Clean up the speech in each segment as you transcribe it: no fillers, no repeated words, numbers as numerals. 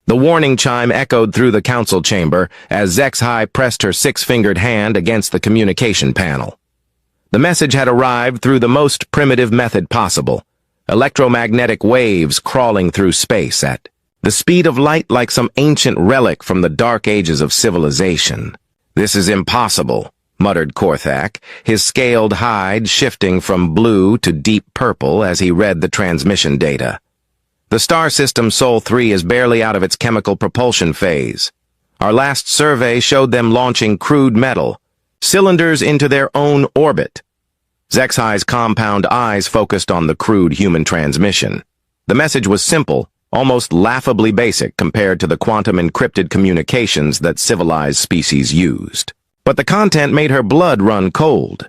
The warning chime echoed through the council chamber as HFY pressed her six-fingered hand against the communication panel. The message had arrived through the most primitive method possible, electromagnetic waves crawling through space at the speed of light like some ancient relic from the dark ages of civilization. "This is impossible," muttered Korthak, his scaled hide shifting from blue to deep purple as he read the transmission data. "The star system Sol 3 is barely out of its chemical propulsion phase. Our last survey showed them launching crude metal, cylinders into their own orbit." HFY's compound eyes focused on the crude human transmission. The message was simple, almost laughably basic compared to the quantum-encrypted communications that civilized species used. But the content made her blood run cold.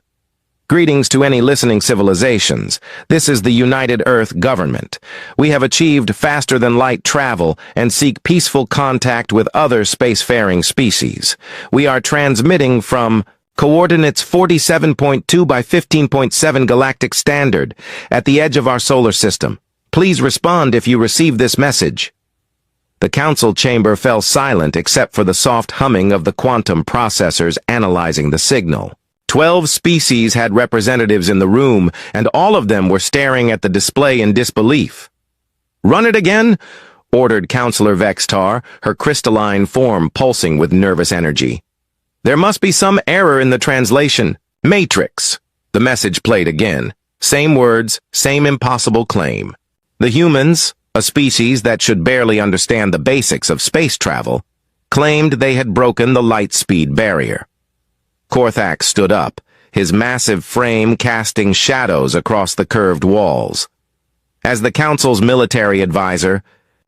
"Greetings to any listening civilizations. This is the United Earth Government. We have achieved faster-than-light travel and seek peaceful contact with other spacefaring species. We are transmitting from coordinates 47.2 by 15.7 Galactic Standard at the edge of our solar system. Please respond if you receive this message." The council chamber fell silent except for the soft humming of the quantum processors analyzing the signal. 12 species had representatives in the room, and all of them were staring at the display in disbelief. "Run it again," ordered Counselor Vextar, her crystalline form pulsing with nervous energy. "There must be some error in the translation. Matrix." The message played again. Same words, same impossible claim. The humans, a species that should barely understand the basics of space travel, claimed they had broken the light-speed barrier. Korthak stood up, his massive frame casting shadows across the curved walls. As the Council's military advisor,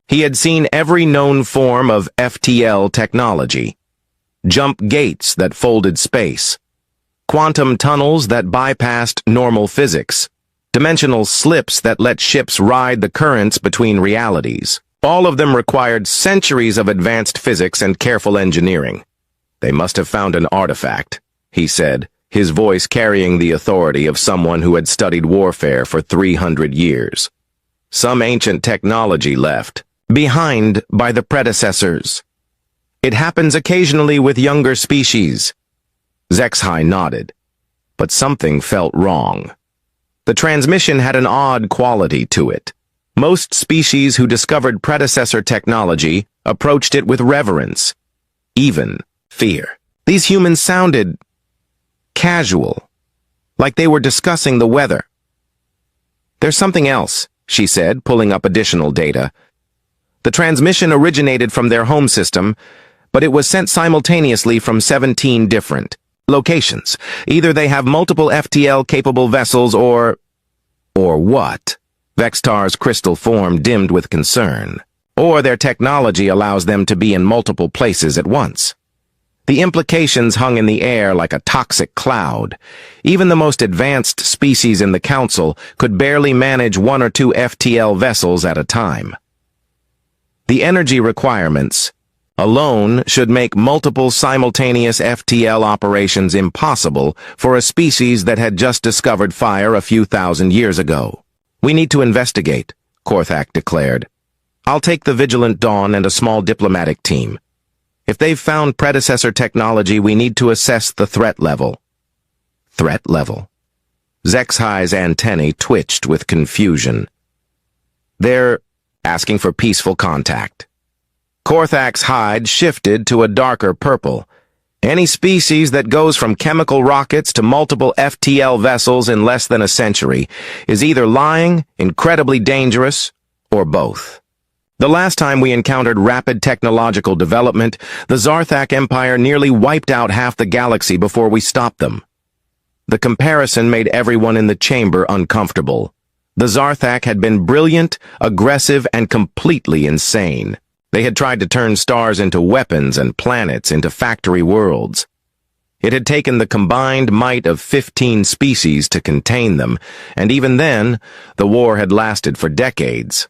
he had seen every known form of FTL technology. Jump gates that folded space, quantum tunnels that bypassed normal physics, dimensional slips that let ships ride the currents between realities. All of them required centuries of advanced physics and careful engineering. "They must have found an artifact," he said, his voice carrying the authority of someone who had studied warfare for 300 years. "Some ancient technology left behind by the predecessors. It happens occasionally with younger species." HFY nodded, but something felt wrong. The transmission had an odd quality to it. Most species who discovered predecessor technology approached it with reverence, even fear. These humans sounded casual, like they were discussing the weather. "There's something else," she said, pulling up additional data. "The transmission originated from their home system, but it was sent simultaneously from 17 different locations. Either they have multiple FTL-capable vessels or what?" Vextar's crystal form dimmed with concern. "Or their technology allows them to be in multiple places at once." The implications hung in the air like a toxic cloud. Even the most advanced species in the Council could barely manage 1 or 2 FTL vessels at a time. The energy requirements alone should make multiple simultaneous FTL operations impossible for a species that had just discovered fire a few thousand years ago. "We need to investigate," Korthak declared. "I'll take the Vigilant Dawn and a small diplomatic team. If they've found predecessor technology, we need to assess the threat level." "Threat level?" HFY's antennae twitched with confusion. "They're asking for peaceful contact." Korthak's hide shifted to a darker purple. "Any species that goes from chemical rockets to multiple FTL vessels in less than a century is either lying, incredibly dangerous, or both. The last time we encountered rapid technological development, the Zarthak Empire nearly wiped out half the galaxy before we stopped them." The comparison made everyone in the chamber uncomfortable. The Zarthak had been brilliant, aggressive, and completely insane. They had tried to turn stars into weapons and planets into factory worlds. It had taken the combined might of 15 species to contain them, and even then, the war had lasted for decades.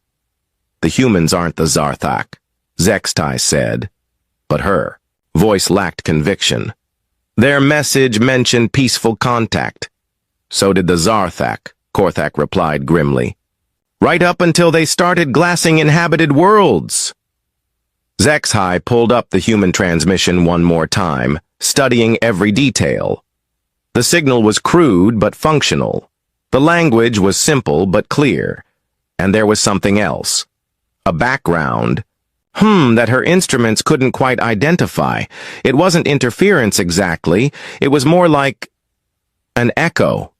"The humans aren't the Zarthak," HFY said, but her voice lacked conviction. "Their message mentioned peaceful contact." "So did the Zarthak," Korthak replied grimly. "Right up until they started glassing inhabited worlds." Zexhai pulled up the human transmission one more time, studying every detail. The signal was crude but functional. The language was simple but clear. And there was something else. A background. That her instruments couldn't quite identify. It wasn't interference exactly. It was more like an echo.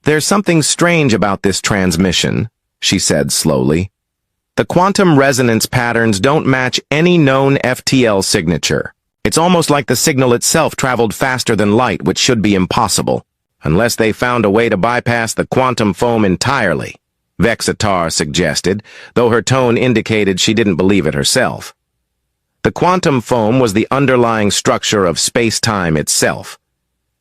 "There's something strange about this transmission," she said slowly. "The quantum resonance patterns don't match any known FTL signature. It's almost like the signal itself traveled faster than light, which should be impossible, unless they found a way to bypass the quantum foam entirely," Vexitar suggested, though her tone indicated she didn't believe it herself. The quantum foam was the underlying structure of space-time itself.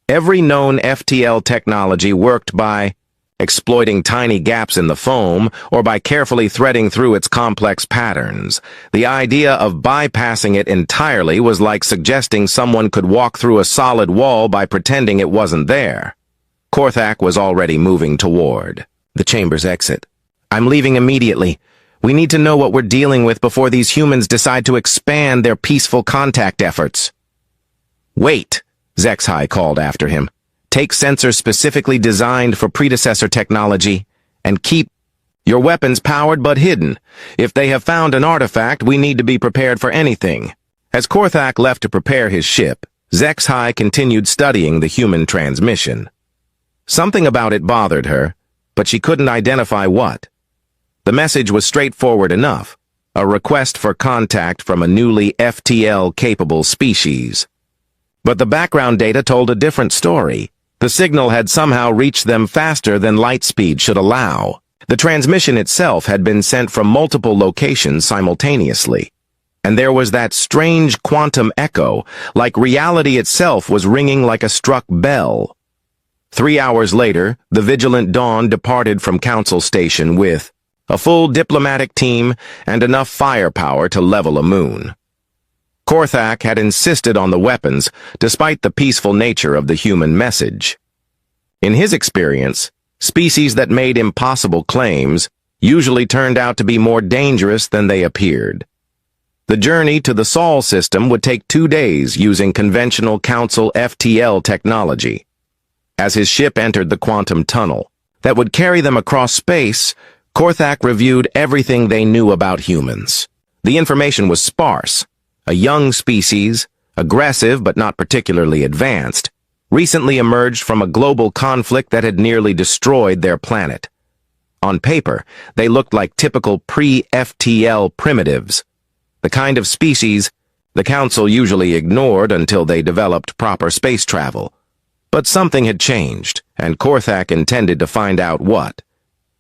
Every known FTL technology worked by exploiting tiny gaps in the foam or by carefully threading through its complex patterns. The idea of bypassing it entirely was like suggesting someone could walk through a solid wall by pretending it wasn't there. Korthak was already moving toward the chamber's exit. "I'm leaving immediately. We need to know what we're dealing with before these humans decide to expand their peaceful contact efforts." "Wait," Zexhai called after him. "Take sensors specifically designed for predecessor technology, and keep your weapons powered but hidden. If they have found an artifact, we need to be prepared for anything." As Korthak left to prepare his ship, Zexhai continued studying the human transmission. Something about it bothered her, but she couldn't identify what. The message was straightforward enough, a request for contact from a newly FTL-capable species. But the background data told a different story. The signal had somehow reached them faster than light speed should allow. The transmission itself had been sent from multiple locations simultaneously. And there was that strange quantum echo, like reality itself was ringing like a struck bell. 3 hours later, the Vigilant Dawn departed from Council Station with a full diplomatic team and enough firepower to level a moon. Korthak had insisted on the weapons, despite the peaceful nature of the human message. In his experience, species that made impossible claims usually turned out to be more dangerous than they appeared. The journey to the Sol system would take 2 days using conventional Council FTL technology. As his ship entered the quantum tunnel that would carry them across space, Korthak reviewed everything they knew about humans. The information was sparse. A young species, aggressive but not particularly advanced, recently emerged from a global conflict that had nearly destroyed their planet. On paper, they looked like typical pre-FTL primitives, the kind of species the Council usually ignored until they developed proper space travel. But something had changed, and Korthak intended to find out what.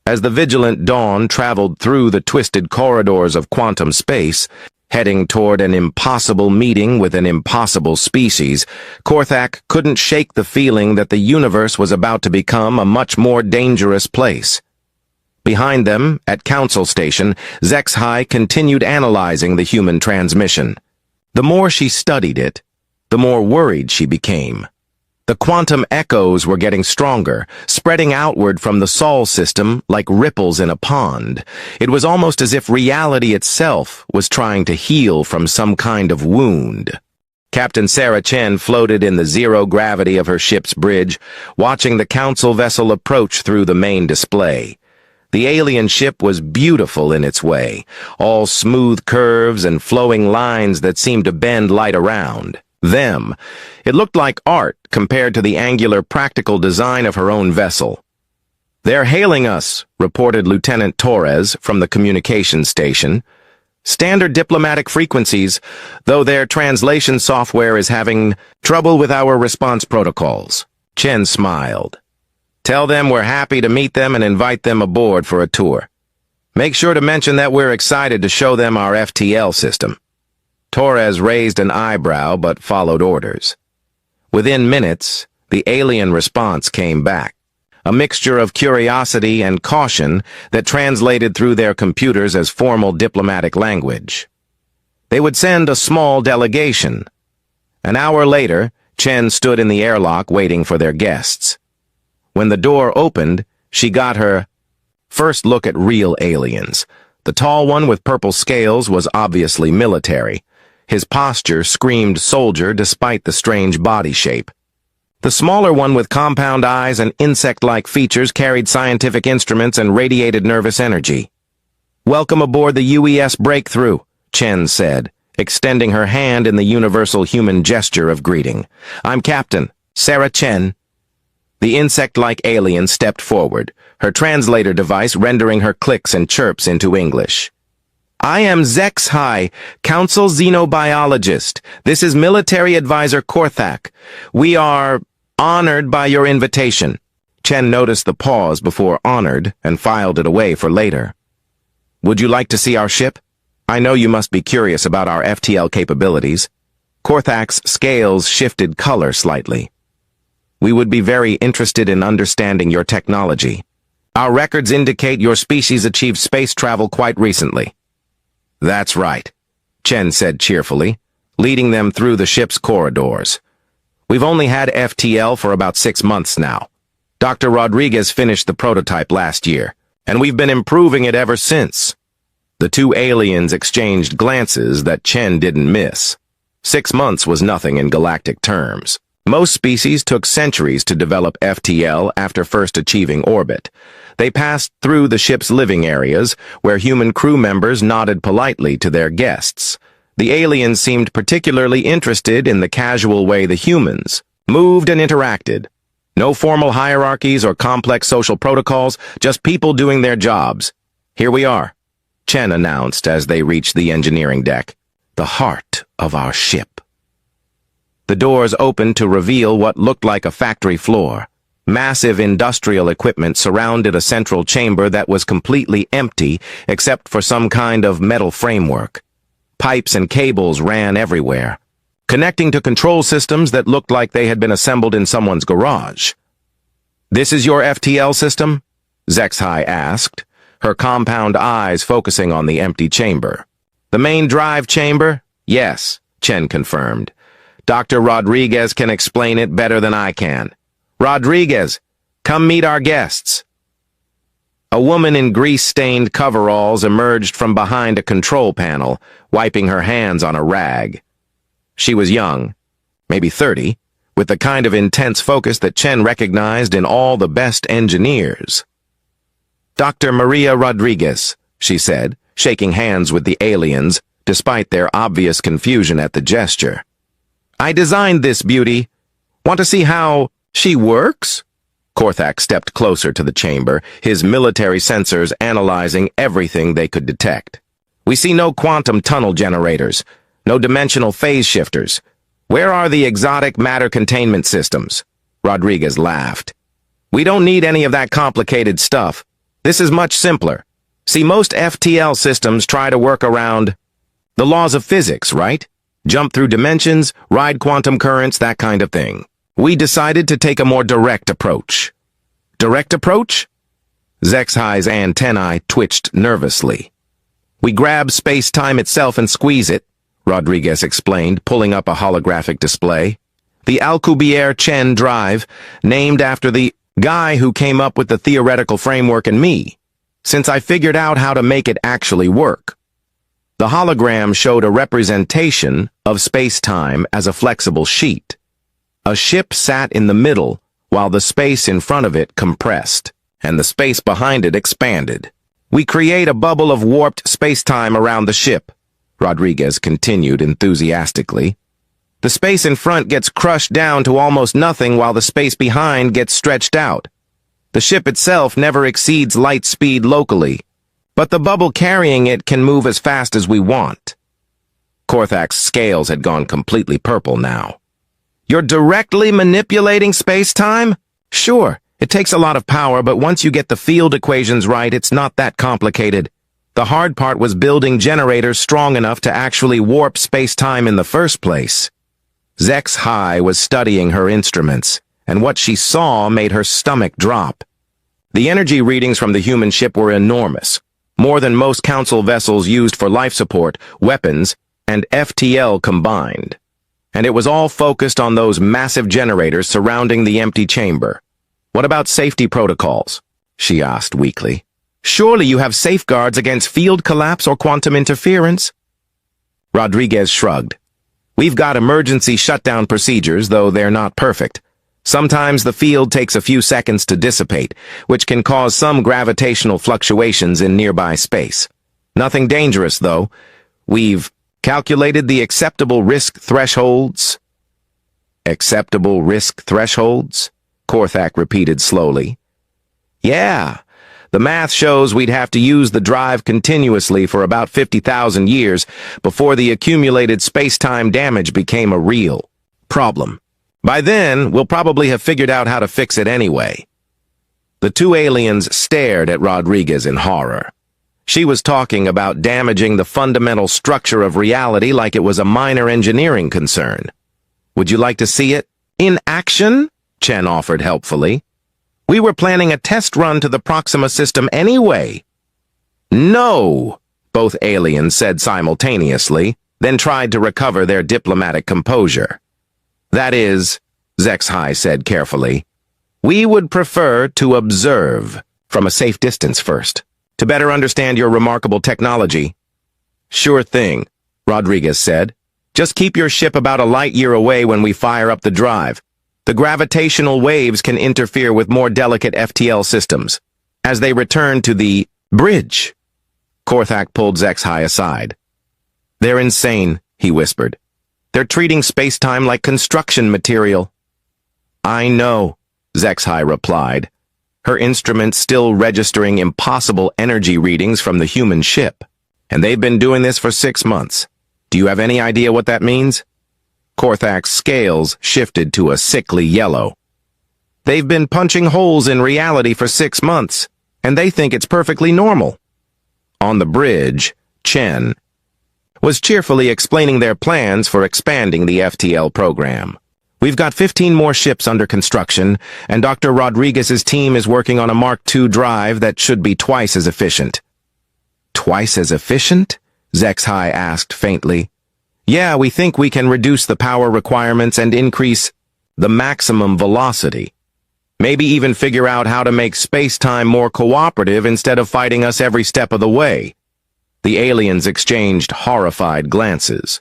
As the Vigilant Dawn traveled through the twisted corridors of quantum space, heading toward an impossible meeting with an impossible species, Korthak couldn't shake the feeling that the universe was about to become a much more dangerous place. Behind them, at Council Station, Zexhai continued analyzing the human transmission. The more she studied it, the more worried she became. The quantum echoes were getting stronger, spreading outward from the Sol system like ripples in a pond. It was almost as if reality itself was trying to heal from some kind of wound. Captain Sarah Chen floated in the zero gravity of her ship's bridge, watching the Council vessel approach through the main display. The alien ship was beautiful in its way, all smooth curves and flowing lines that seemed to bend light around them. It looked like art compared to the angular practical design of her own vessel. "They're hailing us," reported Lieutenant Torres from the communications station. "Standard diplomatic frequencies, though their translation software is having trouble with our response protocols." Chen smiled. "Tell them we're happy to meet them and invite them aboard for a tour. Make sure to mention that we're excited to show them our FTL system." Torres raised an eyebrow but followed orders. Within minutes, the alien response came back, a mixture of curiosity and caution that translated through their computers as formal diplomatic language. They would send a small delegation. An hour later, Chen stood in the airlock waiting for their guests. When the door opened, she got her first look at real aliens, The tall one with purple scales was obviously military. His posture screamed soldier despite the strange body shape. The smaller one with compound eyes and insect-like features carried scientific instruments and radiated nervous energy. "Welcome aboard the UES Breakthrough," Chen said, extending her hand in the universal human gesture of greeting. "I'm Captain Sarah Chen." The insect-like alien stepped forward, her translator device rendering her clicks and chirps into English. "I am HFY, Council Xenobiologist. This is Military Advisor Korthak. We are honored by your invitation." Chen noticed the pause before honored and filed it away for later. "Would you like to see our ship? I know you must be curious about our FTL capabilities." Korthak's scales shifted color slightly. "We would be very interested in understanding your technology. Our records indicate your species achieved space travel quite recently." "That's right," Chen said cheerfully, leading them through the ship's corridors. "We've only had FTL for about 6 months now. Dr. Rodriguez finished the prototype last year, and we've been improving it ever since." The two aliens exchanged glances that Chen didn't miss. 6 months was nothing in galactic terms. Most species took centuries to develop FTL after first achieving orbit. They passed through the ship's living areas, where human crew members nodded politely to their guests. The aliens seemed particularly interested in the casual way the humans moved and interacted. No formal hierarchies or complex social protocols, just people doing their jobs. "Here we are," Chen announced as they reached the engineering deck. "The heart of our ship." The doors opened to reveal what looked like a factory floor. Massive industrial equipment surrounded a central chamber that was completely empty except for some kind of metal framework. Pipes and cables ran everywhere, connecting to control systems that looked like they had been assembled in someone's garage. "This is your FTL system?" HFY asked, her compound eyes focusing on the empty chamber. "The main drive chamber?" "Yes," Chen confirmed. "Dr. Rodriguez can explain it better than I can. Rodriguez, come meet our guests." A woman in grease-stained coveralls emerged from behind a control panel, wiping her hands on a rag. She was young, maybe 30, with the kind of intense focus that Chen recognized in all the best engineers. "Dr. Maria Rodriguez," she said, shaking hands with the aliens, despite their obvious confusion at the gesture. "I designed this beauty. Want to see how she works?" Korthak stepped closer to the chamber, his military sensors analyzing everything they could detect. "We see no quantum tunnel generators, no dimensional phase shifters. Where are the exotic matter containment systems?" Rodriguez laughed. "We don't need any of that complicated stuff. This is much simpler. See, most FTL systems try to work around the laws of physics, right? Jump through dimensions, ride quantum currents, that kind of thing. We decided to take a more direct approach." "Direct approach?" HFY's antennae twitched nervously. "We grab space-time itself and squeeze it," Rodriguez explained, pulling up a holographic display. "The Alcubierre Chen drive, named after the guy who came up with the theoretical framework and me, since I figured out how to make it actually work." The hologram showed a representation of space-time as a flexible sheet. A ship sat in the middle, while the space in front of it compressed, and the space behind it expanded. "We create a bubble of warped space-time around the ship," Rodriguez continued enthusiastically. "The space in front gets crushed down to almost nothing while the space behind gets stretched out. The ship itself never exceeds light speed locally, but the bubble carrying it can move as fast as we want." Korthak's scales had gone completely purple now. "You're directly manipulating space-time?" "Sure, it takes a lot of power, but once you get the field equations right, it's not that complicated. The hard part was building generators strong enough to actually warp space-time in the first place." HFY was studying her instruments, and what she saw made her stomach drop. The energy readings from the human ship were enormous, more than most Council vessels used for life support, weapons, and FTL combined. And it was all focused on those massive generators surrounding the empty chamber. "What about safety protocols?" she asked weakly. Surely you have safeguards against field collapse or quantum interference? Rodriguez shrugged. We've got emergency shutdown procedures, though they're not perfect. Sometimes the field takes a few seconds to dissipate, which can cause some gravitational fluctuations in nearby space. Nothing dangerous, though. We've calculated the acceptable risk thresholds. Acceptable risk thresholds? Korthak repeated slowly. Yeah. The math shows we'd have to use the drive continuously for about 50,000 years before the accumulated space-time damage became a real problem. By then, we'll probably have figured out how to fix it anyway. The two aliens stared at Rodriguez in horror. She was talking about damaging the fundamental structure of reality like it was a minor engineering concern. Would you like to see it in action? Chen offered helpfully. We were planning a test run to the Proxima system anyway. No, both aliens said simultaneously, then tried to recover their diplomatic composure. That is, Zexhai said carefully, we would prefer to observe from a safe distance first, to better understand your remarkable technology. Sure thing, Rodriguez said. Just keep your ship about a light year away when we fire up the drive. The gravitational waves can interfere with more delicate FTL systems. As they return to the bridge, Korthak pulled Zexhai aside. They're insane, he whispered. They're treating space-time like construction material. I know, Zexhai replied, her instruments still registering impossible energy readings from the human ship. And they've been doing this for 6 months. Do you have any idea what that means? Korthak's scales shifted to a sickly yellow. They've been punching holes in reality for 6 months, and they think it's perfectly normal. On the bridge, Chen was cheerfully explaining their plans for expanding the FTL program. We've got 15 more ships under construction, and Dr. Rodriguez's team is working on a Mark II drive that should be twice as efficient. Twice as efficient? Zexhai asked faintly. Yeah, we think we can reduce the power requirements and increase the maximum velocity. Maybe even figure out how to make space-time more cooperative instead of fighting us every step of the way. The aliens exchanged horrified glances.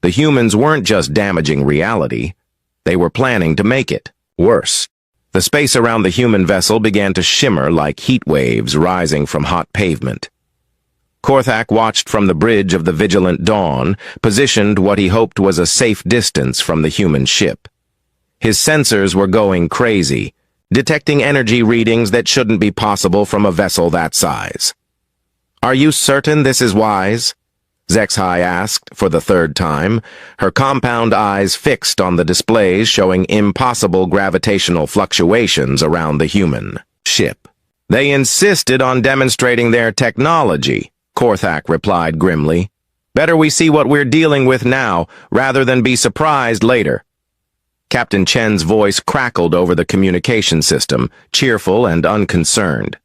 The humans weren't just damaging reality. They were planning to make it worse. The space around the human vessel began to shimmer like heat waves rising from hot pavement. Korthak watched from the bridge of the Vigilant Dawn, positioned what he hoped was a safe distance from the human ship. His sensors were going crazy, detecting energy readings that shouldn't be possible from a vessel that size. Are you certain this is wise? Zexhai asked for the 3rd time, her compound eyes fixed on the displays showing impossible gravitational fluctuations around the human ship. They insisted on demonstrating their technology, Korthak replied grimly. Better we see what we're dealing with now, rather than be surprised later. Captain Chen's voice crackled over the communication system, cheerful and unconcerned.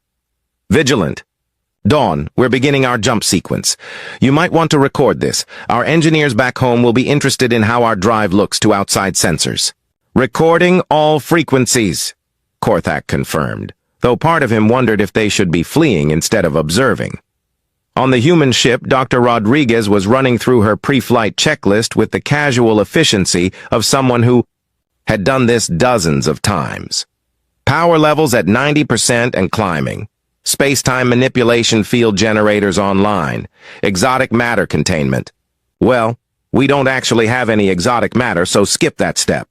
Vigilant. Dawn, we're beginning our jump sequence. You might want to record this. Our engineers back home will be interested in how our drive looks to outside sensors. Recording all frequencies, Korthak confirmed, though part of him wondered if they should be fleeing instead of observing. On the human ship, Dr. Rodriguez was running through her pre-flight checklist with the casual efficiency of someone who had done this dozens of times. Power levels at 90% and climbing. Space-time manipulation field generators online. Exotic matter containment. Well, we don't actually have any exotic matter, so skip that step.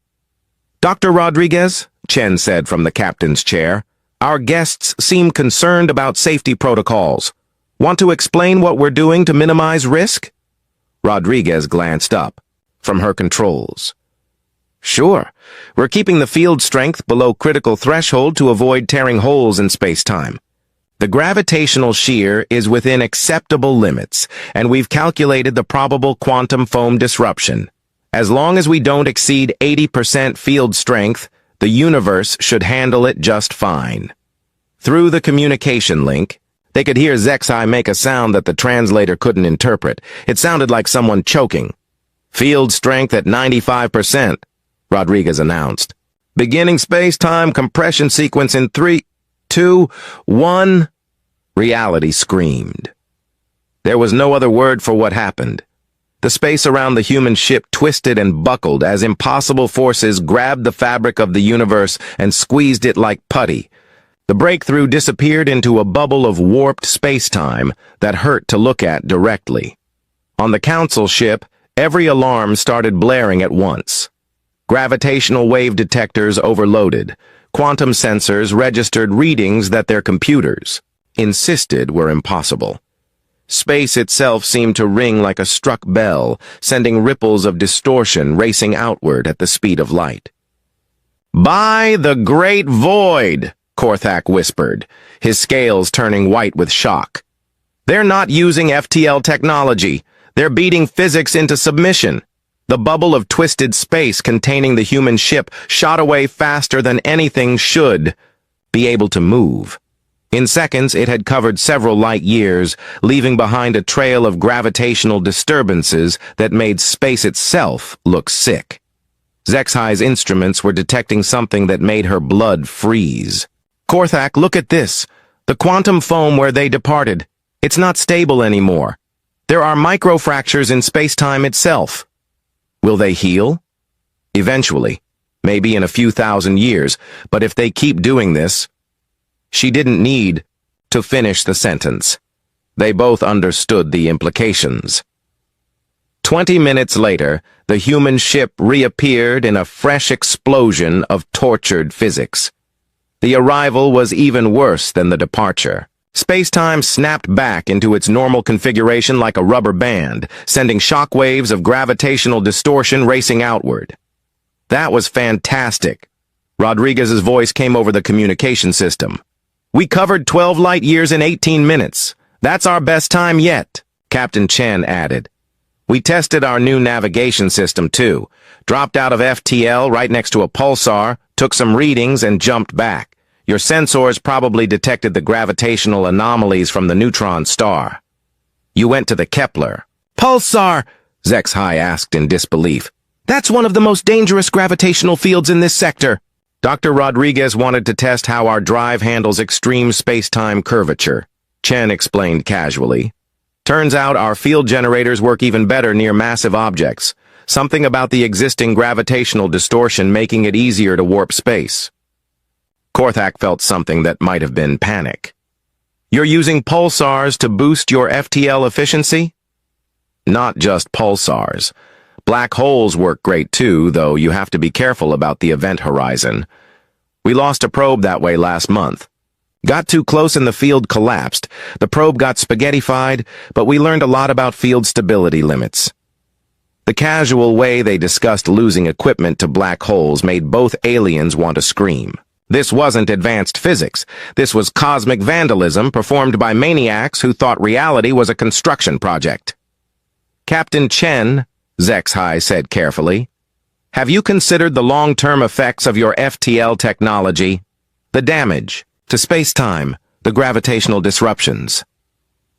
Dr. Rodriguez, Chen said from the captain's chair, our guests seem concerned about safety protocols. Want to explain what we're doing to minimize risk? Rodriguez glanced up from her controls. Sure. We're keeping the field strength below critical threshold to avoid tearing holes in space-time. The gravitational shear is within acceptable limits, and we've calculated the probable quantum foam disruption. As long as we don't exceed 80% field strength, the universe should handle it just fine. Through the communication link, they could hear Zexhai make a sound that the translator couldn't interpret. It sounded like someone choking. Field strength at 95%, Rodriguez announced. Beginning space-time compression sequence in 3, 2, 1... Reality screamed. There was no other word for what happened. The space around the human ship twisted and buckled as impossible forces grabbed the fabric of the universe and squeezed it like putty. The breakthrough disappeared into a bubble of warped space-time that hurt to look at directly. On the Council ship, every alarm started blaring at once. Gravitational wave detectors overloaded. Quantum sensors registered readings that their computers insisted were impossible. Space itself seemed to ring like a struck bell, sending ripples of distortion racing outward at the speed of light. "By the great void!" Korthak whispered, his scales turning white with shock. "They're not using FTL technology. They're beating physics into submission." The bubble of twisted space containing the human ship shot away faster than anything should be able to move. In seconds, it had covered several light years, leaving behind a trail of gravitational disturbances that made space itself look sick. Zexhi's instruments were detecting something that made her blood freeze. "Korthak, look at this. The quantum foam where they departed. It's not stable anymore. There are microfractures in space-time itself. Will they heal? Eventually. Maybe in a few thousand years. But if they keep doing this..." She didn't need to finish the sentence. They both understood the implications. 20 minutes later, the human ship reappeared in a fresh explosion of tortured physics. The arrival was even worse than the departure. Space-time snapped back into its normal configuration like a rubber band, sending shock waves of gravitational distortion racing outward. "That was fantastic." Rodriguez's voice came over the communication system. "We covered 12 light years in 18 minutes. That's our best time yet," Captain Chen added. "We tested our new navigation system, too. Dropped out of FTL right next to a pulsar, took some readings, and jumped back. Your sensors probably detected the gravitational anomalies from the neutron star. You went to the Kepler." "Pulsar?" Zexhi asked in disbelief. "That's one of the most dangerous gravitational fields in this sector." Dr. Rodriguez wanted to test how our drive handles extreme space-time curvature, Chen explained casually. "Turns out our field generators work even better near massive objects, something about the existing gravitational distortion making it easier to warp space." Korthak felt something that might have been panic. "You're using pulsars to boost your FTL efficiency?" "Not just pulsars. Black holes work great too, though you have to be careful about the event horizon. We lost a probe that way last month. Got too close and the field collapsed. The probe got spaghettified, but we learned a lot about field stability limits." The casual way they discussed losing equipment to black holes made both aliens want to scream. This wasn't advanced physics. This was cosmic vandalism performed by maniacs who thought reality was a construction project. "Captain Chen," Zexhi said carefully, "have you considered the long-term effects of your FTL technology? The damage to space-time, the gravitational disruptions?"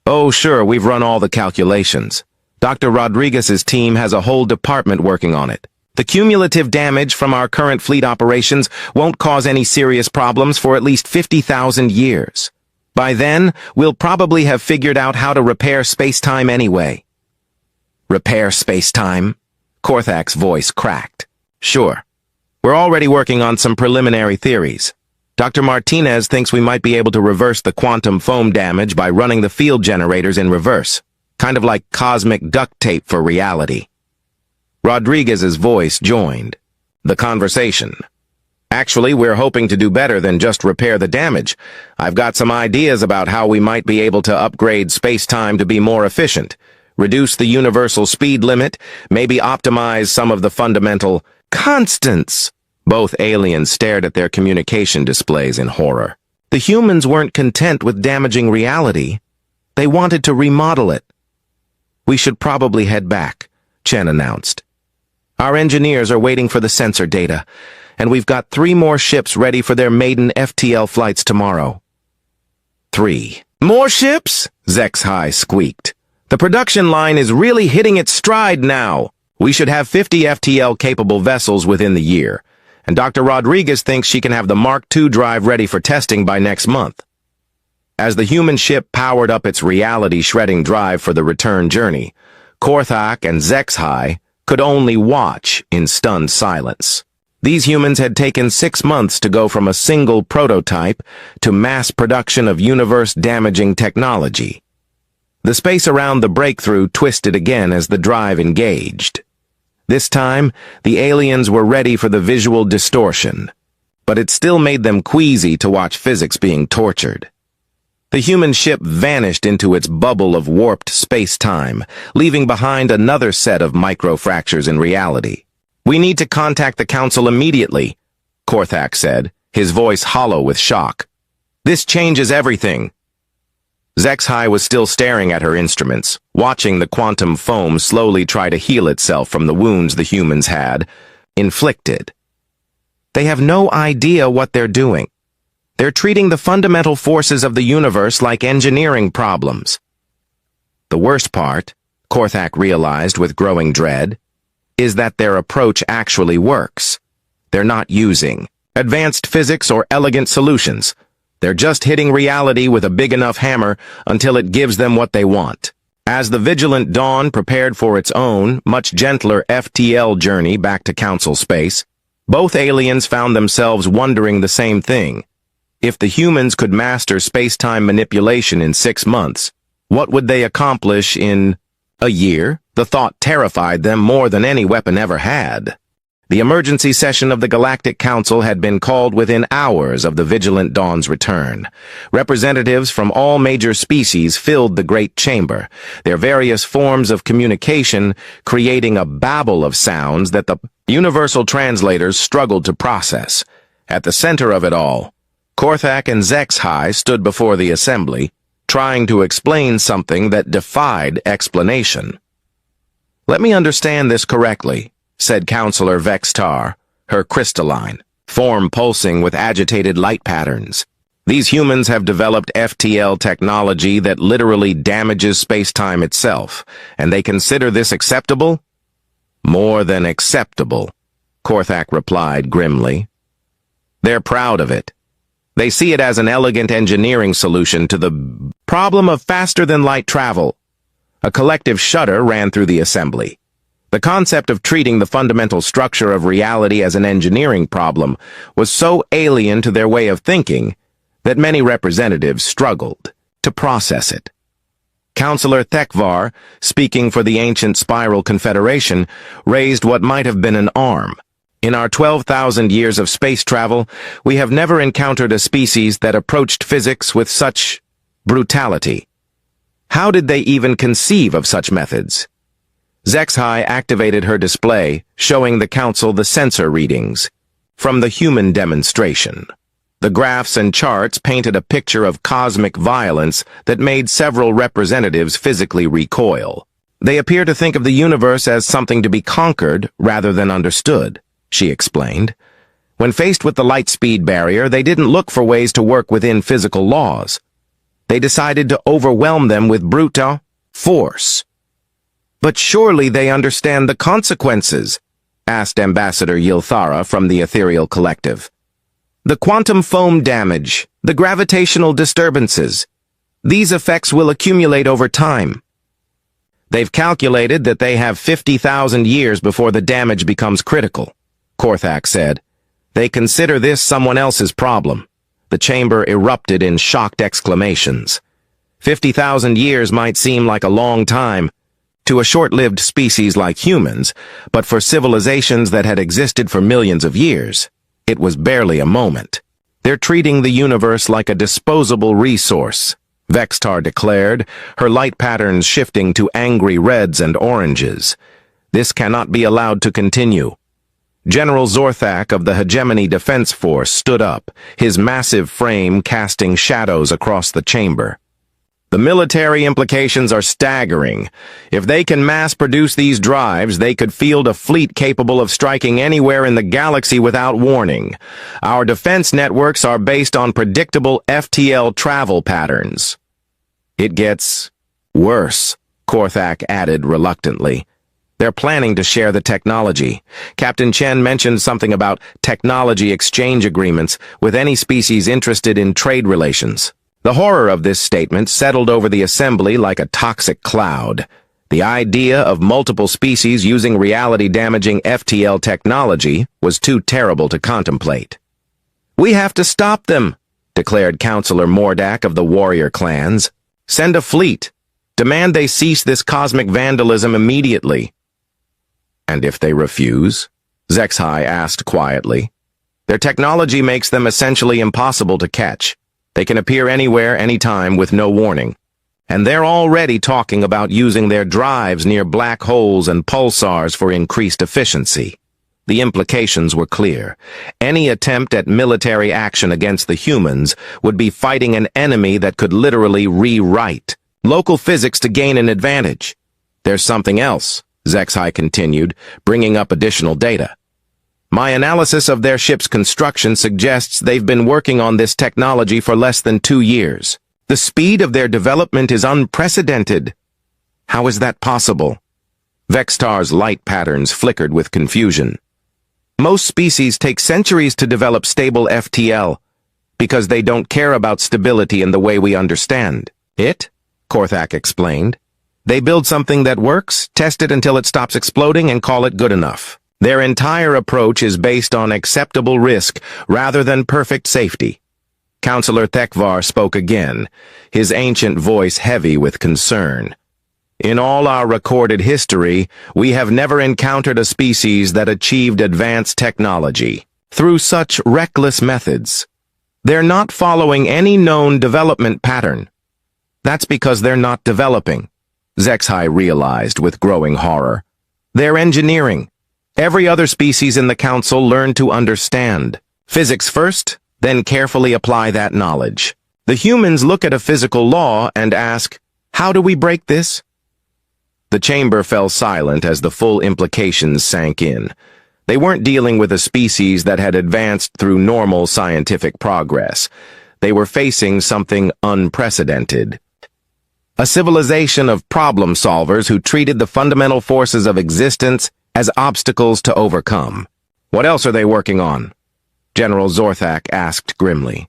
"Oh, sure, we've run all the calculations. Dr. Rodriguez's team has a whole department working on it. The cumulative damage from our current fleet operations won't cause any serious problems for at least 50,000 years. By then, we'll probably have figured out how to repair space-time anyway." "Repair space-time?" Korthak's voice cracked. "Sure. We're already working on some preliminary theories. Dr. Martinez thinks we might be able to reverse the quantum foam damage by running the field generators in reverse, kind of like cosmic duct tape for reality." Rodriguez's voice joined the conversation. "Actually, we're hoping to do better than just repair the damage. I've got some ideas about how we might be able to upgrade space-time to be more efficient, reduce the universal speed limit, maybe optimize some of the fundamental constants." Both aliens stared at their communication displays in horror. The humans weren't content with damaging reality. They wanted to remodel it. "We should probably head back," Chen announced. "Our engineers are waiting for the sensor data, and we've got 3 more ships ready for their maiden FTL flights tomorrow." 3 more ships? Zexhi squeaked. "The production line is really hitting its stride now. We should have 50 FTL-capable vessels within the year, and Dr. Rodriguez thinks she can have the Mark II drive ready for testing by next month." As the human ship powered up its reality-shredding drive for the return journey, Korthak and Zexhai could only watch in stunned silence. These humans had taken 6 months to go from a single prototype to mass production of universe-damaging technology. The space around the breakthrough twisted again as the drive engaged. This time, the aliens were ready for the visual distortion, but it still made them queasy to watch physics being tortured. The human ship vanished into its bubble of warped space-time, leaving behind another set of microfractures in reality. "We need to contact the Council immediately," Korthak said, his voice hollow with shock. "This changes everything." Zexhai was still staring at her instruments, watching the quantum foam slowly try to heal itself from the wounds the humans had inflicted. "They have no idea what they're doing. They're treating the fundamental forces of the universe like engineering problems." The worst part, Korthak realized with growing dread, is that their approach actually works. They're not using advanced physics or elegant solutions. They're just hitting reality with a big enough hammer until it gives them what they want. As the vigilant Dawn prepared for its own, much gentler FTL journey back to Council space, both aliens found themselves wondering the same thing. If the humans could master space-time manipulation in 6 months, what would they accomplish in a year? The thought terrified them more than any weapon ever had. The emergency session of the Galactic Council had been called within hours of the Vigilant Dawn's return. Representatives from all major species filled the Great Chamber, their various forms of communication creating a babble of sounds that the universal translators struggled to process. At the center of it all, Korthak and Zexhai stood before the assembly, trying to explain something that defied explanation. "Let me understand this correctly," said Counselor Vextar, her crystalline form pulsing with agitated light patterns. "These humans have developed FTL technology that literally damages space-time itself, and they consider this acceptable?" "More than acceptable," Korthak replied grimly. "They're proud of it. They see it as an elegant engineering solution to the problem of faster-than-light travel." A collective shudder ran through the assembly. The concept of treating the fundamental structure of reality as an engineering problem was so alien to their way of thinking that many representatives struggled to process it. Councillor Thekvar, speaking for the ancient Spiral Confederation, raised what might have been an arm. "In our 12,000 years of space travel, we have never encountered a species that approached physics with such brutality. How did they even conceive of such methods?" Zexhai activated her display, showing the council the sensor readings from the human demonstration. The graphs and charts painted a picture of cosmic violence that made several representatives physically recoil. "They appear to think of the universe as something to be conquered rather than understood," she explained. "When faced with the light speed barrier, they didn't look for ways to work within physical laws. They decided to overwhelm them with brute force." "But surely they understand the consequences?" asked Ambassador Yilthara from the Ethereal Collective. "The quantum foam damage, the gravitational disturbances. These effects will accumulate over time. They've calculated that they have 50,000 years before the damage becomes critical," Korthak said. "They consider this someone else's problem." The chamber erupted in shocked exclamations. 50,000 years might seem like a long time to a short-lived species like humans, but for civilizations that had existed for millions of years, it was barely a moment. "They're treating the universe like a disposable resource," Vextar declared, her light patterns shifting to angry reds and oranges. "This cannot be allowed to continue." General Zorthak of the Hegemony Defense Force stood up, his massive frame casting shadows across the chamber. "The military implications are staggering. If they can mass-produce these drives, they could field a fleet capable of striking anywhere in the galaxy without warning. Our defense networks are based on predictable FTL travel patterns." "It gets worse," Korthak added reluctantly. "They're planning to share the technology. Captain Chen mentioned something about technology exchange agreements with any species interested in trade relations." The horror of this statement settled over the assembly like a toxic cloud. The idea of multiple species using reality-damaging FTL technology was too terrible to contemplate. "We have to stop them," declared Counselor Mordak of the warrior clans. "Send a fleet. Demand they cease this cosmic vandalism immediately." "And if they refuse?" Zexhai asked quietly. "Their technology makes them essentially impossible to catch. They can appear anywhere, anytime, with no warning. And they're already talking about using their drives near black holes and pulsars for increased efficiency." The implications were clear. Any attempt at military action against the humans would be fighting an enemy that could literally rewrite local physics to gain an advantage. "There's something else," Zexhai continued, bringing up additional data. "My analysis of their ship's construction suggests they've been working on this technology for less than 2 years. The speed of their development is unprecedented." "How is that possible?" Vextar's light patterns flickered with confusion. "Most species take centuries to develop stable FTL, because they don't care about stability in the way we understand it," Korthak explained. "They build something that works, test it until it stops exploding, and call it good enough. Their entire approach is based on acceptable risk rather than perfect safety." Counselor Thekvar spoke again, his ancient voice heavy with concern. "In all our recorded history, we have never encountered a species that achieved advanced technology through such reckless methods. They're not following any known development pattern. That's because they're not developing," Zexhai realized with growing horror. "They're engineering. Every other species in the Council learned to understand physics first, then carefully apply that knowledge. The humans look at a physical law and ask, how do we break this?" The chamber fell silent as the full implications sank in. They weren't dealing with a species that had advanced through normal scientific progress. They were facing something unprecedented. A civilization of problem solvers who treated the fundamental forces of existence as obstacles to overcome. "What else are they working on?" General Zorthak asked grimly.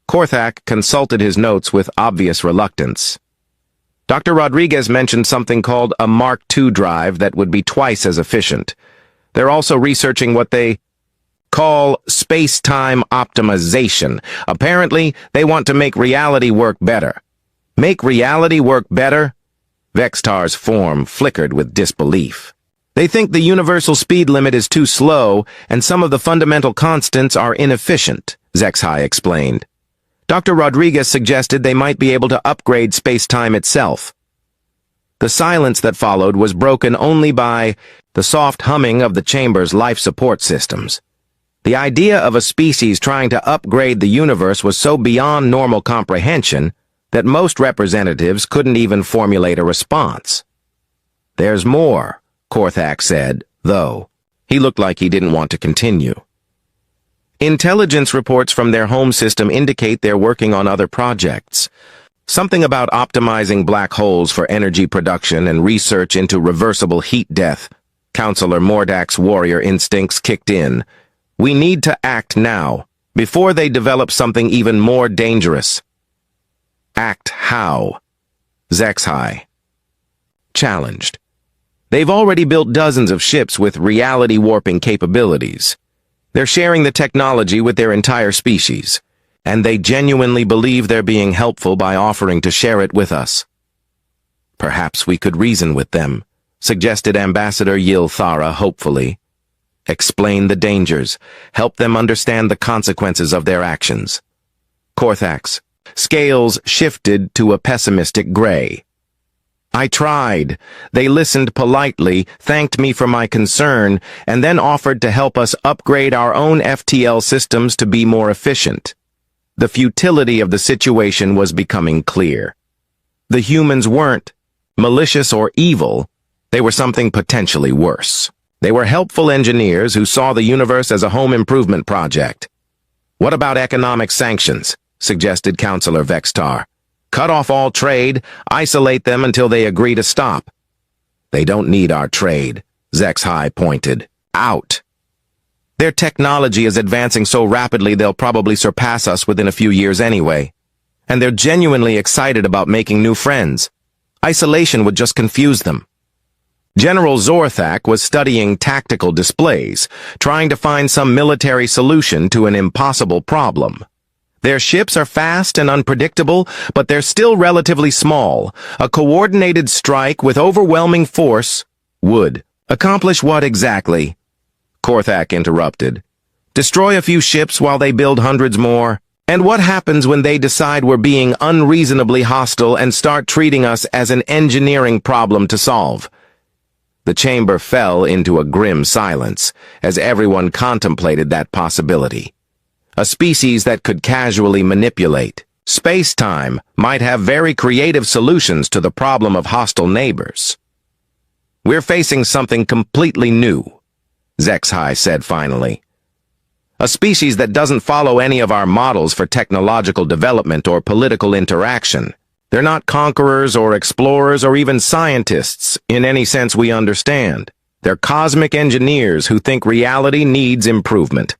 Korthak consulted his notes with obvious reluctance. "Dr. Rodriguez mentioned something called a Mark II drive that would be twice as efficient. They're also researching what they call space-time optimization. Apparently, they want to make reality work better." "Make reality work better?" Vextar's form flickered with disbelief. "They think the universal speed limit is too slow, and some of the fundamental constants are inefficient," Zexhai explained. "Dr. Rodriguez suggested they might be able to upgrade space-time itself." The silence that followed was broken only by the soft humming of the chamber's life support systems. The idea of a species trying to upgrade the universe was so beyond normal comprehension that most representatives couldn't even formulate a response. "There's more," Korthak said, though. He looked like he didn't want to continue. "Intelligence reports from their home system indicate they're working on other projects. Something about optimizing black holes for energy production and research into reversible heat death." Counselor Mordak's warrior instincts kicked in. "We need to act now, before they develop something even more dangerous." "Act how?" Zexhai challenged. "They've already built dozens of ships with reality-warping capabilities. They're sharing the technology with their entire species, and they genuinely believe they're being helpful by offering to share it with us." "Perhaps we could reason with them," suggested Ambassador Yilthara hopefully. "Explain the dangers, help them understand the consequences of their actions." Korthak's scales shifted to a pessimistic gray. "I tried. They listened politely, thanked me for my concern, and then offered to help us upgrade our own FTL systems to be more efficient." The futility of the situation was becoming clear. The humans weren't malicious or evil. They were something potentially worse. They were helpful engineers who saw the universe as a home improvement project. "What about economic sanctions?" suggested Counselor Vextar. "Cut off all trade, isolate them until they agree to stop." "They don't need our trade," Zexhai pointed. "Out. Their technology is advancing so rapidly they'll probably surpass us within a few years anyway." and they're genuinely excited about making new friends. Isolation would just confuse them. General Zorthak was studying tactical displays, trying to find some military solution to an impossible problem. Their ships are fast and unpredictable, but they're still relatively small. A coordinated strike with overwhelming force would accomplish what exactly? Korthak interrupted. Destroy a few ships while they build hundreds more. And what happens when they decide we're being unreasonably hostile and start treating us as an engineering problem to solve? The chamber fell into a grim silence as everyone contemplated that possibility. A species that could casually manipulate space-time might have very creative solutions to the problem of hostile neighbors. We're facing something completely new, Zexhai said finally. A species that doesn't follow any of our models for technological development or political interaction. They're not conquerors or explorers or even scientists in any sense we understand. They're cosmic engineers who think reality needs improvement.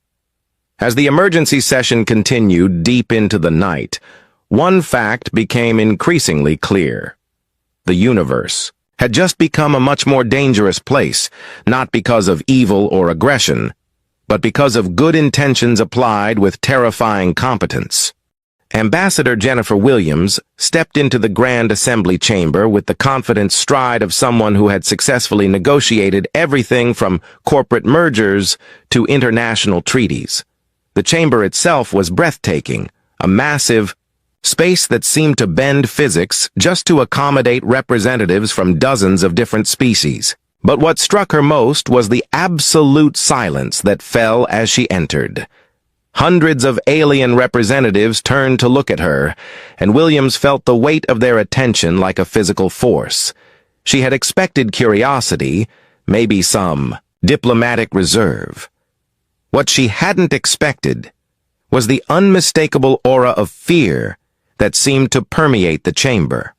As the emergency session continued deep into the night, one fact became increasingly clear. The universe had just become a much more dangerous place, not because of evil or aggression, but because of good intentions applied with terrifying competence. Ambassador Jennifer Williams stepped into the Grand Assembly chamber with the confident stride of someone who had successfully negotiated everything from corporate mergers to international treaties. The chamber itself was breathtaking, a massive space that seemed to bend physics just to accommodate representatives from dozens of different species. But what struck her most was the absolute silence that fell as she entered. Hundreds of alien representatives turned to look at her, and Williams felt the weight of their attention like a physical force. She had expected curiosity, maybe some diplomatic reserve. What she hadn't expected was the unmistakable aura of fear that seemed to permeate the chamber.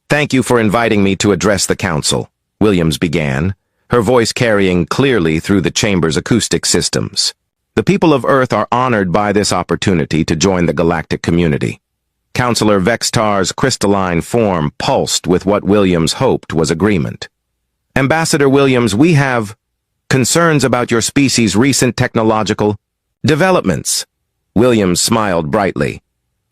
"Thank you for inviting me to address the council," Williams began, her voice carrying clearly through the chamber's acoustic systems. "The people of Earth are honored by this opportunity to join the galactic community." Counselor Vextar's crystalline form pulsed with what Williams hoped was agreement. "Ambassador Williams, we have concerns about your species' recent technological developments." Williams smiled brightly.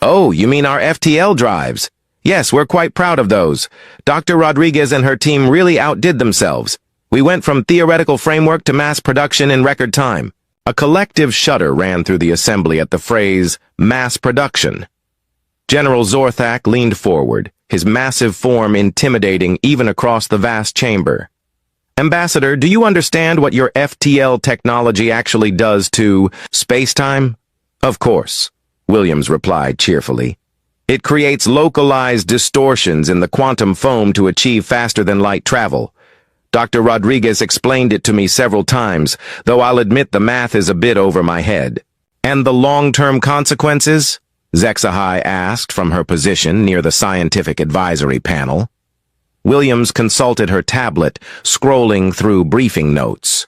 "Oh, you mean our FTL drives? Yes, we're quite proud of those. Dr. Rodriguez and her team really outdid themselves. We went from theoretical framework to mass production in record time." A collective shudder ran through the assembly at the phrase, mass production. General Zorthak leaned forward, his massive form intimidating even across the vast chamber. "Ambassador, do you understand what your FTL technology actually does to space-time?" "Of course," Williams replied cheerfully. "It creates localized distortions in the quantum foam to achieve faster-than-light travel. Dr. Rodriguez explained it to me several times, though I'll admit the math is a bit over my head." "And the long-term consequences?" Zexhai asked from her position near the scientific advisory panel. Williams consulted her tablet, scrolling through briefing notes.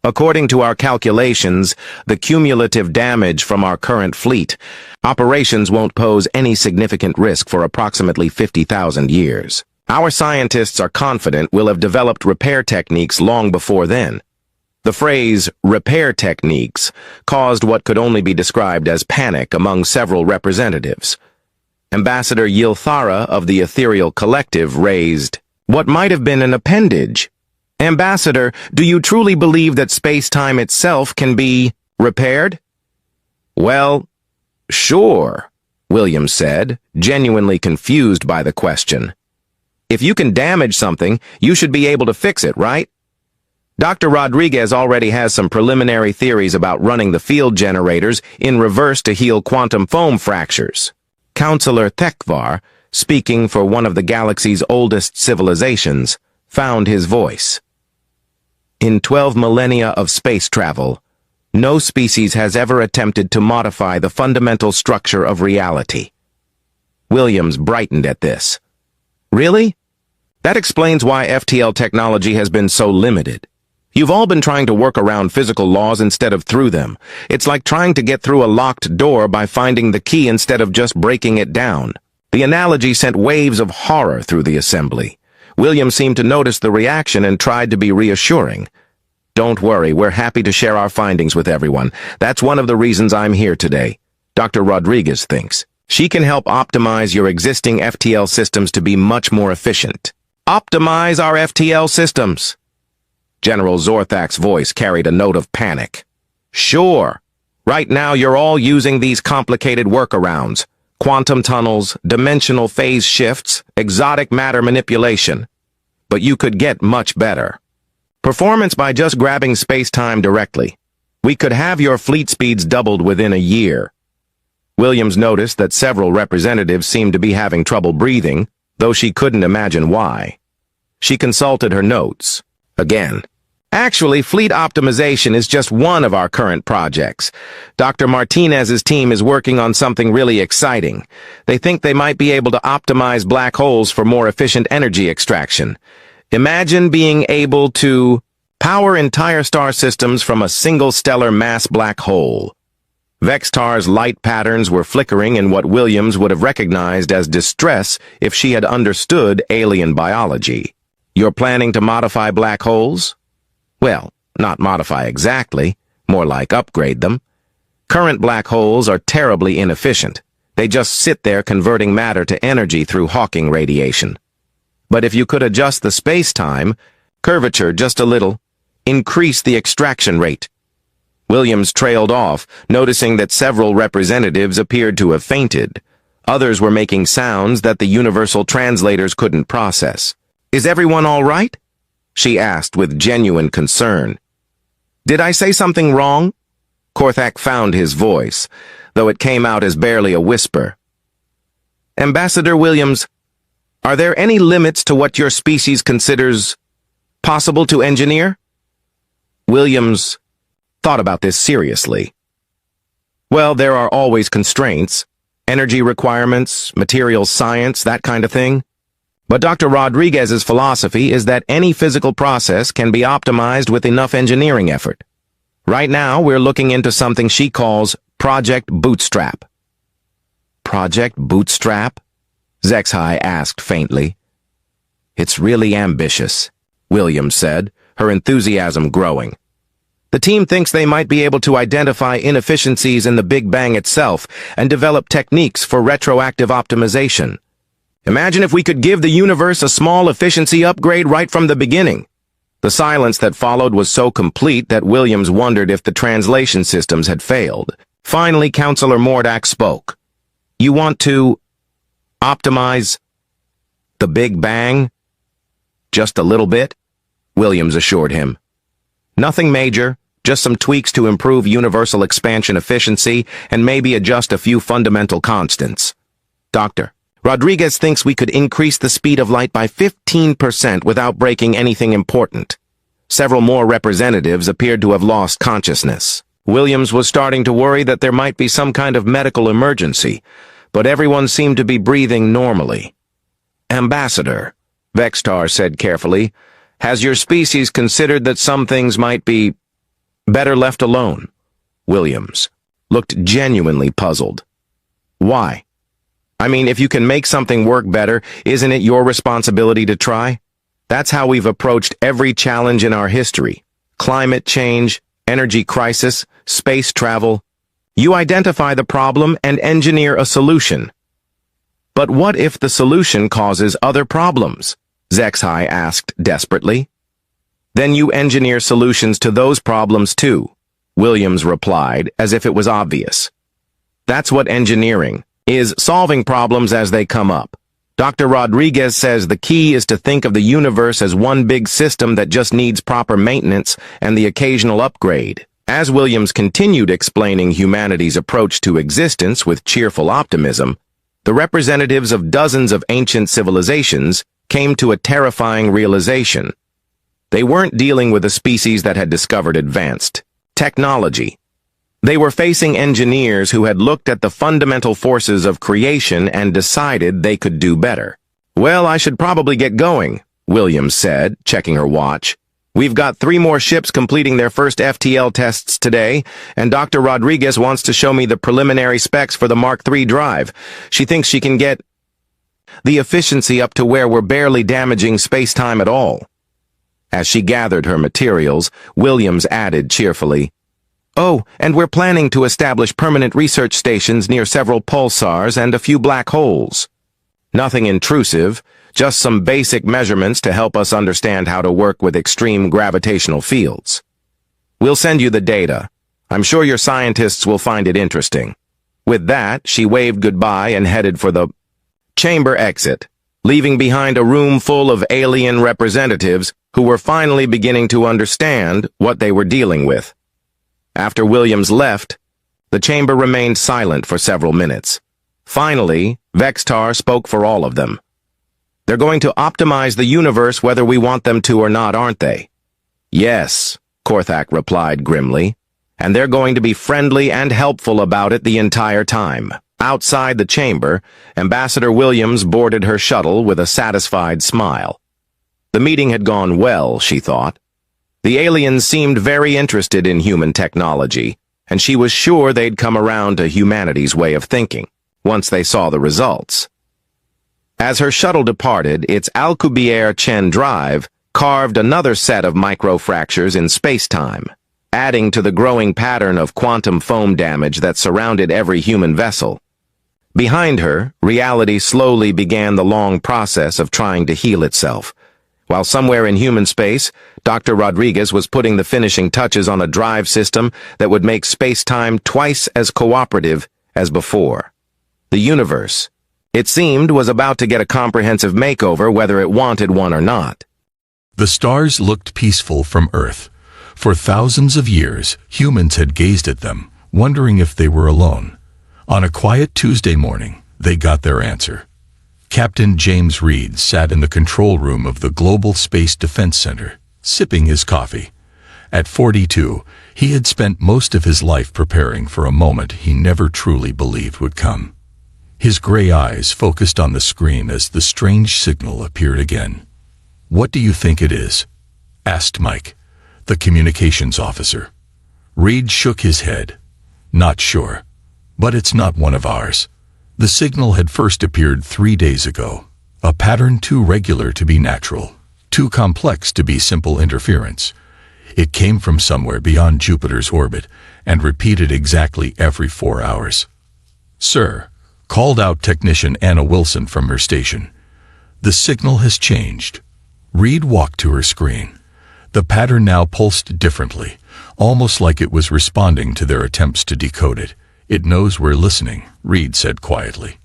"According to our calculations, the cumulative damage from our current fleet, operations won't pose any significant risk for approximately 50,000 years. Our scientists are confident we'll have developed repair techniques long before then." The phrase, repair techniques, caused what could only be described as panic among several representatives. Ambassador Yilthara of the Ethereal Collective raised, "What might have been an appendage? Ambassador, do you truly believe that space-time itself can be repaired?" "Well, sure," Williams said, genuinely confused by the question. "If you can damage something, you should be able to fix it, right? Dr. Rodriguez already has some preliminary theories about running the field generators in reverse to heal quantum foam fractures." Counselor Thekvar, speaking for one of the galaxy's oldest civilizations, found his voice. "In 12 millennia of space travel, no species has ever attempted to modify the fundamental structure of reality." Williams brightened at this. "Really? That explains why FTL technology has been so limited. You've all been trying to work around physical laws instead of through them. It's like trying to get through a locked door by finding the key instead of just breaking it down. The analogy sent waves of horror through the assembly. William seemed to notice the reaction and tried to be reassuring. Don't worry, we're happy to share our findings with everyone. That's one of the reasons I'm here today. Dr. Rodriguez thinks she can help optimize your existing FTL systems to be much more efficient. Optimize our FTL systems. General Zorthak's voice carried a note of panic. Sure. Right now you're all using these complicated workarounds. Quantum tunnels, dimensional phase shifts, exotic matter manipulation. But you could get much better. Performance by just grabbing space-time directly. We could have your fleet speeds doubled within a year. Williams noticed that several representatives seemed to be having trouble breathing, though she couldn't imagine why. She consulted her notes. Again. Actually, fleet optimization is just one of our current projects. Dr. Martinez's team is working on something really exciting. They think they might be able to optimize black holes for more efficient energy extraction. Imagine being able to power entire star systems from a single stellar mass black hole. Vextar's light patterns were flickering in what Williams would have recognized as distress if she had understood alien biology. You're planning to modify black holes? Well, not modify exactly, more like upgrade them. Current black holes are terribly inefficient. They just sit there converting matter to energy through Hawking radiation. But if you could adjust the space-time, curvature just a little, increase the extraction rate. Williams trailed off, noticing that several representatives appeared to have fainted. Others were making sounds that the universal translators couldn't process. Is everyone all right? She asked with genuine concern. Did I say something wrong? Korthak found his voice, though it came out as barely a whisper. Ambassador Williams, are there any limits to what your species considers possible to engineer? Williams thought about this seriously. Well, there are always constraints, energy requirements, materials science, that kind of thing. But Dr. Rodriguez's philosophy is that any physical process can be optimized with enough engineering effort. Right now, we're looking into something she calls Project Bootstrap. Project Bootstrap? Zexhai asked faintly. It's really ambitious, Williams said, her enthusiasm growing. The team thinks they might be able to identify inefficiencies in the Big Bang itself and develop techniques for retroactive optimization. Imagine if we could give the universe a small efficiency upgrade right from the beginning. The silence that followed was so complete that Williams wondered if the translation systems had failed. Finally, Counselor Mordak spoke. You want to optimize the Big Bang? Just a little bit? Williams assured him. Nothing major, just some tweaks to improve universal expansion efficiency and maybe adjust a few fundamental constants. Doctor, Rodriguez thinks we could increase the speed of light by 15% without breaking anything important. Several more representatives appeared to have lost consciousness. Williams was starting to worry that there might be some kind of medical emergency, but everyone seemed to be breathing normally. Ambassador, Vextar said carefully, has your species considered that some things might be better left alone? Williams looked genuinely puzzled. Why? I mean, if you can make something work better, isn't it your responsibility to try? That's how we've approached every challenge in our history. Climate change, energy crisis, space travel. You identify the problem and engineer a solution. But what if the solution causes other problems? Zexhai asked desperately. Then you engineer solutions to those problems too, Williams replied, as if it was obvious. That's what engineering is, solving problems as they come up. Dr. Rodriguez says the key is to think of the universe as one big system that just needs proper maintenance and the occasional upgrade. As Williams continued explaining humanity's approach to existence with cheerful optimism, the representatives of dozens of ancient civilizations came to a terrifying realization. They weren't dealing with a species that had discovered advanced technology. They were facing engineers who had looked at the fundamental forces of creation and decided they could do better. Well, I should probably get going, Williams said, checking her watch. We've got 3 more ships completing their first FTL tests today, and Dr. Rodriguez wants to show me the preliminary specs for the Mark III drive. She thinks she can get the efficiency up to where we're barely damaging space-time at all. As she gathered her materials, Williams added cheerfully, "Oh, and we're planning to establish permanent research stations near several pulsars and a few black holes. Nothing intrusive, just some basic measurements to help us understand how to work with extreme gravitational fields. We'll send you the data. I'm sure your scientists will find it interesting." With that, she waved goodbye and headed for the chamber exit, leaving behind a room full of alien representatives who were finally beginning to understand what they were dealing with. After Williams left, the chamber remained silent for several minutes. Finally, Vextar spoke for all of them. "They're going to optimize the universe whether we want them to or not, aren't they?" "Yes," Korthak replied grimly, "and they're going to be friendly and helpful about it the entire time." Outside the chamber, Ambassador Williams boarded her shuttle with a satisfied smile. The meeting had gone well, she thought. The aliens seemed very interested in human technology, and she was sure they'd come around to humanity's way of thinking once they saw the results. As her shuttle departed, its Alcubierre Chen drive carved another set of microfractures in space-time, adding to the growing pattern of quantum foam damage that surrounded every human vessel. Behind her, reality slowly began the long process of trying to heal itself, while somewhere in human space, Dr. Rodriguez was putting the finishing touches on a drive system that would make space-time twice as cooperative as before. The universe, it seemed, was about to get a comprehensive makeover whether it wanted one or not. The stars looked peaceful from Earth. For thousands of years, humans had gazed at them, wondering if they were alone. On a quiet Tuesday morning, they got their answer. Captain James Reed sat in the control room of the Global Space Defense Center, sipping his coffee. At 42, he had spent most of his life preparing for a moment he never truly believed would come. His gray eyes focused on the screen as the strange signal appeared again. "What do you think it is?" asked Mike, the communications officer. Reed shook his head. "Not sure. But it's not one of ours. The signal had first appeared 3 days ago, a pattern too regular to be natural, too complex to be simple interference. It came from somewhere beyond Jupiter's orbit and repeated exactly every 4 hours. "Sir," called out technician Anna Wilson from her station, "the signal has changed." Reed walked to her screen. The pattern now pulsed differently, almost like it was responding to their attempts to decode it. "It knows we're listening," Reed said quietly.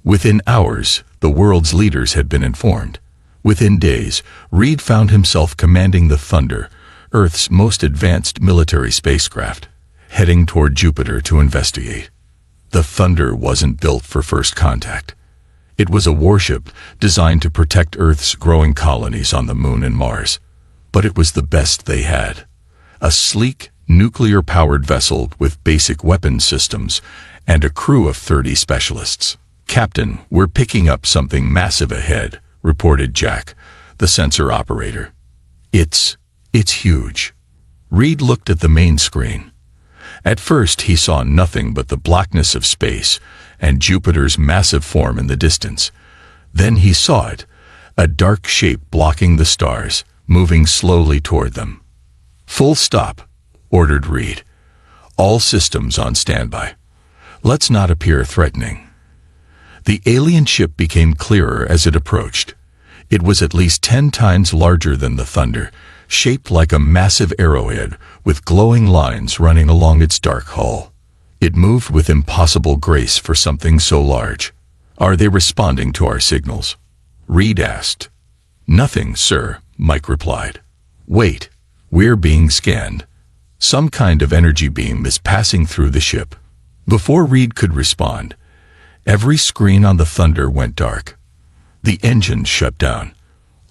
Within hours, the world's leaders had been informed. Within days, Reed found himself commanding the Thunder, Earth's most advanced military spacecraft, heading toward Jupiter to investigate. The Thunder wasn't built for first contact. It was a warship designed to protect Earth's growing colonies on the Moon and Mars. But it was the best they had. A sleek, nuclear-powered vessel with basic weapons systems and a crew of 30 specialists. "Captain, we're picking up something massive ahead," reported Jack, the sensor operator. It's huge." Reed looked at the main screen. At first he saw nothing but the blackness of space and Jupiter's massive form in the distance. Then he saw it, a dark shape blocking the stars, moving slowly toward them. "Full stop," ordered Reed. "All systems on standby. Let's not appear threatening." The alien ship became clearer as it approached. It was at least 10 times larger than the Thunder, shaped like a massive arrowhead with glowing lines running along its dark hull. It moved with impossible grace for something so large. "Are they responding to our signals?" Reed asked. "Nothing, sir," Mike replied. "Wait, we're being scanned. Some kind of energy beam is passing through the ship." Before Reed could respond, every screen on the Thunder went dark. The engines shut down.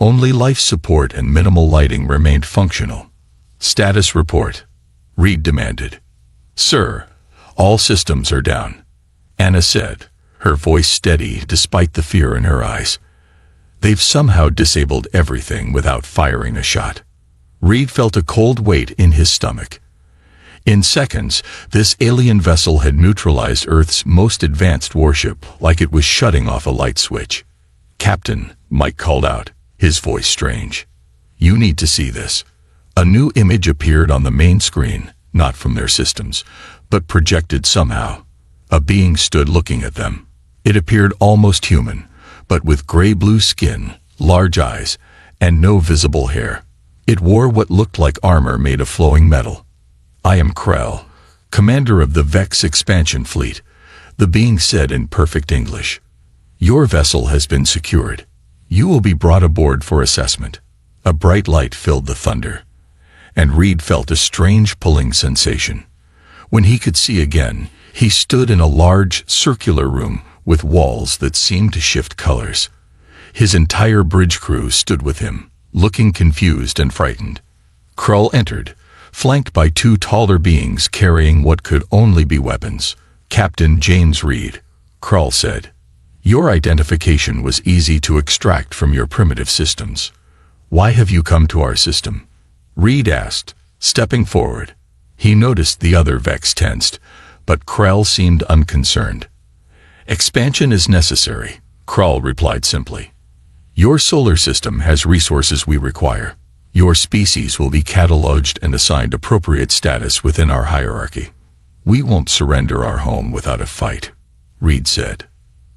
Only life support and minimal lighting remained functional. "Status report," Reed demanded. "Sir, all systems are down," Anna said, her voice steady despite the fear in her eyes. "They've somehow disabled everything without firing a shot." Reed felt a cold weight in his stomach. In seconds, this alien vessel had neutralized Earth's most advanced warship like it was shutting off a light switch. "Captain," Mike called out, his voice strange. "You need to see this." A new image appeared on the main screen, not from their systems, but projected somehow. A being stood looking at them. It appeared almost human, but with gray-blue skin, large eyes, and no visible hair. It wore what looked like armor made of flowing metal. "I am Krell, commander of the Vex expansion fleet," the being said in perfect English. "Your vessel has been secured. You will be brought aboard for assessment." A bright light filled the thunder, and Reed felt a strange pulling sensation. When he could see again, he stood in a large, circular room with walls that seemed to shift colors. His entire bridge crew stood with him, looking confused and frightened. Krull entered, flanked by two taller beings carrying what could only be weapons. "Captain James Reed," Krull said. "Your identification was easy to extract from your primitive systems. Why have you come to our system?" Reed asked, stepping forward. He noticed the other Vex tensed, but Krell seemed unconcerned. "Expansion is necessary," Krull replied simply. "Your solar system has resources we require. Your species will be cataloged and assigned appropriate status within our hierarchy. We won't surrender our home without a fight," Reed said.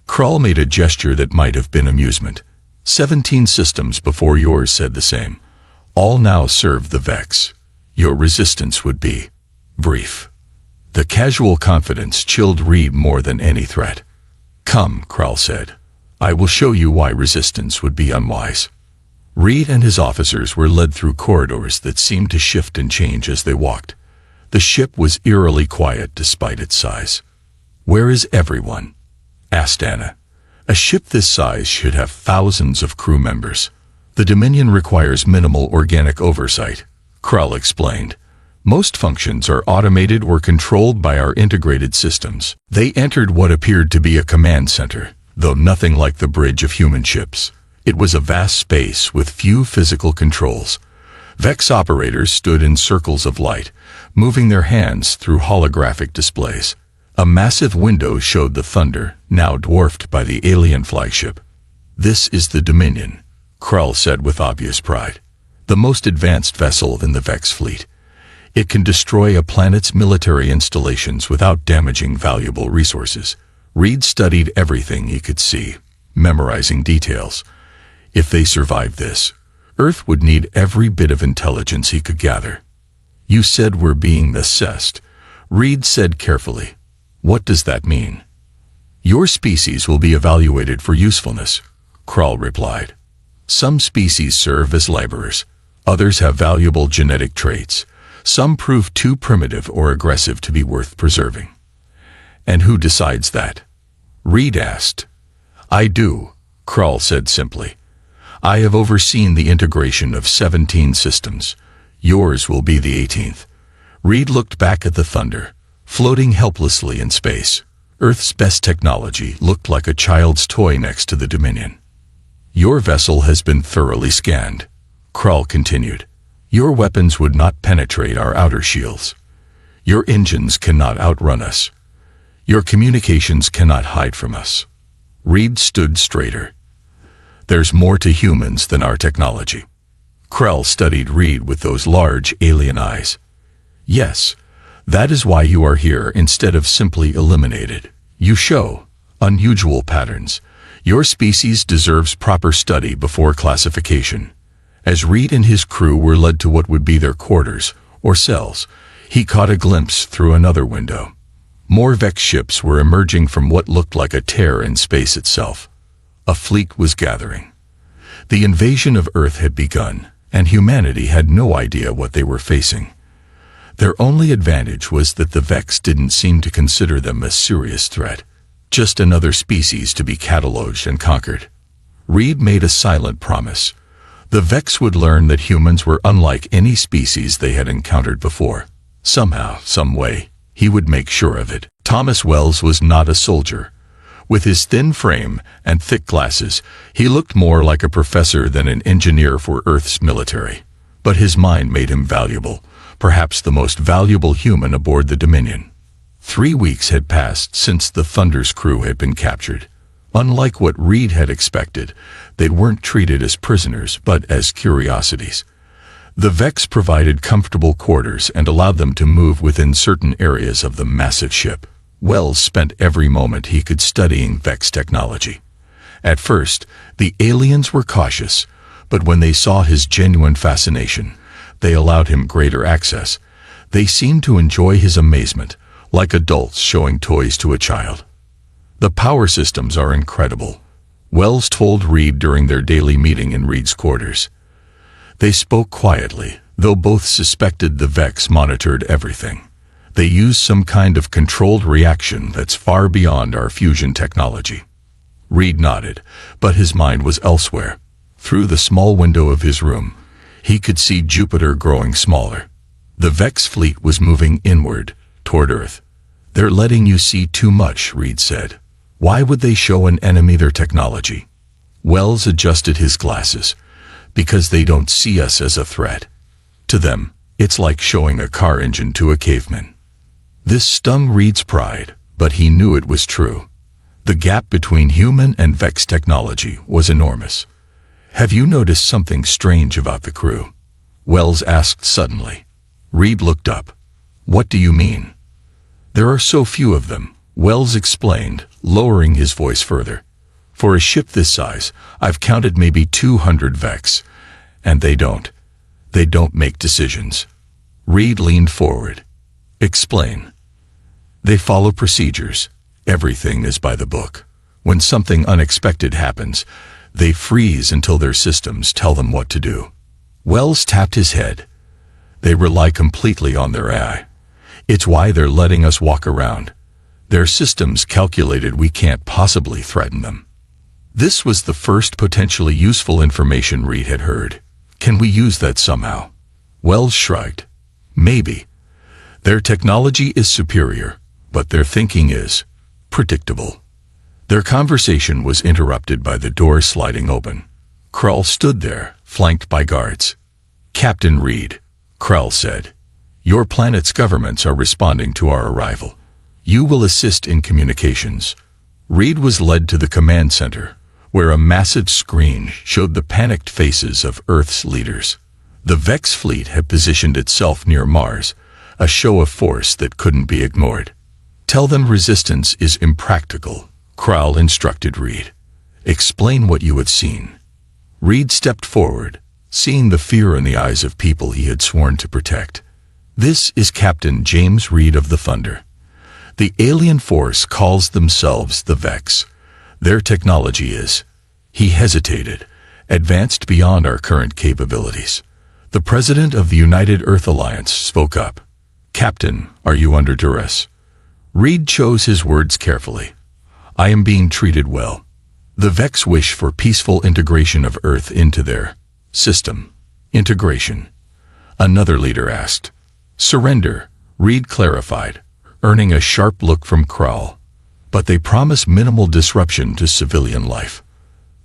Krull made a gesture that might have been amusement. 17 systems before yours said the same. All now serve the Vex. Your resistance would be brief. The casual confidence chilled Reed more than any threat. "Come," Krull said. "I will show you why resistance would be unwise." Reed and his officers were led through corridors that seemed to shift and change as they walked. The ship was eerily quiet despite its size. "Where is everyone?" asked Anna. "A ship this size should have thousands of crew members. The Dominion requires minimal organic oversight," Krull explained. "Most functions are automated or controlled by our integrated systems." They entered what appeared to be a command center, though nothing like the bridge of human ships. It was a vast space with few physical controls. Vex operators stood in circles of light, moving their hands through holographic displays. A massive window showed the Thunder, now dwarfed by the alien flagship. "This is the Dominion," Krull said with obvious pride. "The most advanced vessel in the Vex fleet. It can destroy a planet's military installations without damaging valuable resources." Reed studied everything he could see, memorizing details. If they survived this, Earth would need every bit of intelligence he could gather. "You said we're being assessed," Reed said carefully. "What does that mean?" "Your species will be evaluated for usefulness," Krull replied. "Some species serve as laborers. Others have valuable genetic traits. Some prove too primitive or aggressive to be worth preserving." "And who decides that?" Reed asked. "I do," Krull said simply. "I have overseen the integration of 17 systems. Yours will be the 18th. Reed looked back at the Thunder, floating helplessly in space. Earth's best technology looked like a child's toy next to the Dominion. "Your vessel has been thoroughly scanned," Krull continued. "Your weapons would not penetrate our outer shields. Your engines cannot outrun us. Your communications cannot hide from us." Reed stood straighter. "There's more to humans than our technology." Krull studied Reed with those large alien eyes. "Yes, that is why you are here instead of simply eliminated. You show unusual patterns. Your species deserves proper study before classification." As Reed and his crew were led to what would be their quarters, or cells, he caught a glimpse through another window. More Vex ships were emerging from what looked like a tear in space itself. A fleet was gathering. The invasion of Earth had begun, and humanity had no idea what they were facing. Their only advantage was that the Vex didn't seem to consider them a serious threat, just another species to be cataloged and conquered. Reed made a silent promise. The Vex would learn that humans were unlike any species they had encountered before. Somehow, some way, he would make sure of it. Thomas Wells was not a soldier. With his thin frame and thick glasses, he looked more like a professor than an engineer for Earth's military. But his mind made him valuable, perhaps the most valuable human aboard the Dominion. 3 weeks had passed since the Thunder's crew had been captured. Unlike what Reed had expected, they weren't treated as prisoners, but as curiosities. The Vex provided comfortable quarters and allowed them to move within certain areas of the massive ship. Wells spent every moment he could studying Vex technology. At first, the aliens were cautious, but when they saw his genuine fascination, they allowed him greater access. They seemed to enjoy his amazement, like adults showing toys to a child. The power systems are incredible, Wells told Reed during their daily meeting in Reed's quarters. They spoke quietly, though both suspected the Vex monitored everything. They used some kind of controlled reaction that's far beyond our fusion technology. Reed nodded, but his mind was elsewhere. Through the small window of his room, he could see Jupiter growing smaller. The Vex fleet was moving inward, toward Earth. "They're letting you see too much," Reed said. "Why would they show an enemy their technology?" Wells adjusted his glasses. "Because they don't see us as a threat. To them, it's like showing a car engine to a caveman." This stung Reed's pride, but he knew it was true. The gap between human and Vex technology was enormous. "Have you noticed something strange about the crew?" Wells asked suddenly. Reed looked up. "What do you mean?" "There are so few of them," Wells explained, lowering his voice further. "For a ship this size, I've counted maybe 200 Vex, and they don't make decisions." Reed leaned forward. "Explain." "They follow procedures. Everything is by the book. When something unexpected happens, they freeze until their systems tell them what to do." Wells tapped his head. "They rely completely on their AI. It's why they're letting us walk around. Their systems calculated we can't possibly threaten them." This was the first potentially useful information Reed had heard. "Can we use that somehow?" Wells shrugged. "Maybe. Their technology is superior, but their thinking is predictable." Their conversation was interrupted by the door sliding open. Krull stood there, flanked by guards. "Captain Reed," Krull said, "your planet's governments are responding to our arrival. You will assist in communications." Reed was led to the command center, where a massive screen showed the panicked faces of Earth's leaders. The Vex fleet had positioned itself near Mars, a show of force that couldn't be ignored. "Tell them resistance is impractical," Krull instructed Reed. "Explain what you have seen." Reed stepped forward, seeing the fear in the eyes of people he had sworn to protect. "This is Captain James Reed of the Thunder. The alien force calls themselves the Vex. Their technology is," he hesitated, "advanced beyond our current capabilities." The president of the United Earth Alliance spoke up. "Captain, are you under duress?" Reed chose his words carefully. "I am being treated well. The Vex wish for peaceful integration of Earth into their system." "Integration?" another leader asked. "Surrender," Reed clarified, earning a sharp look from Krull. "But they promise minimal disruption to civilian life."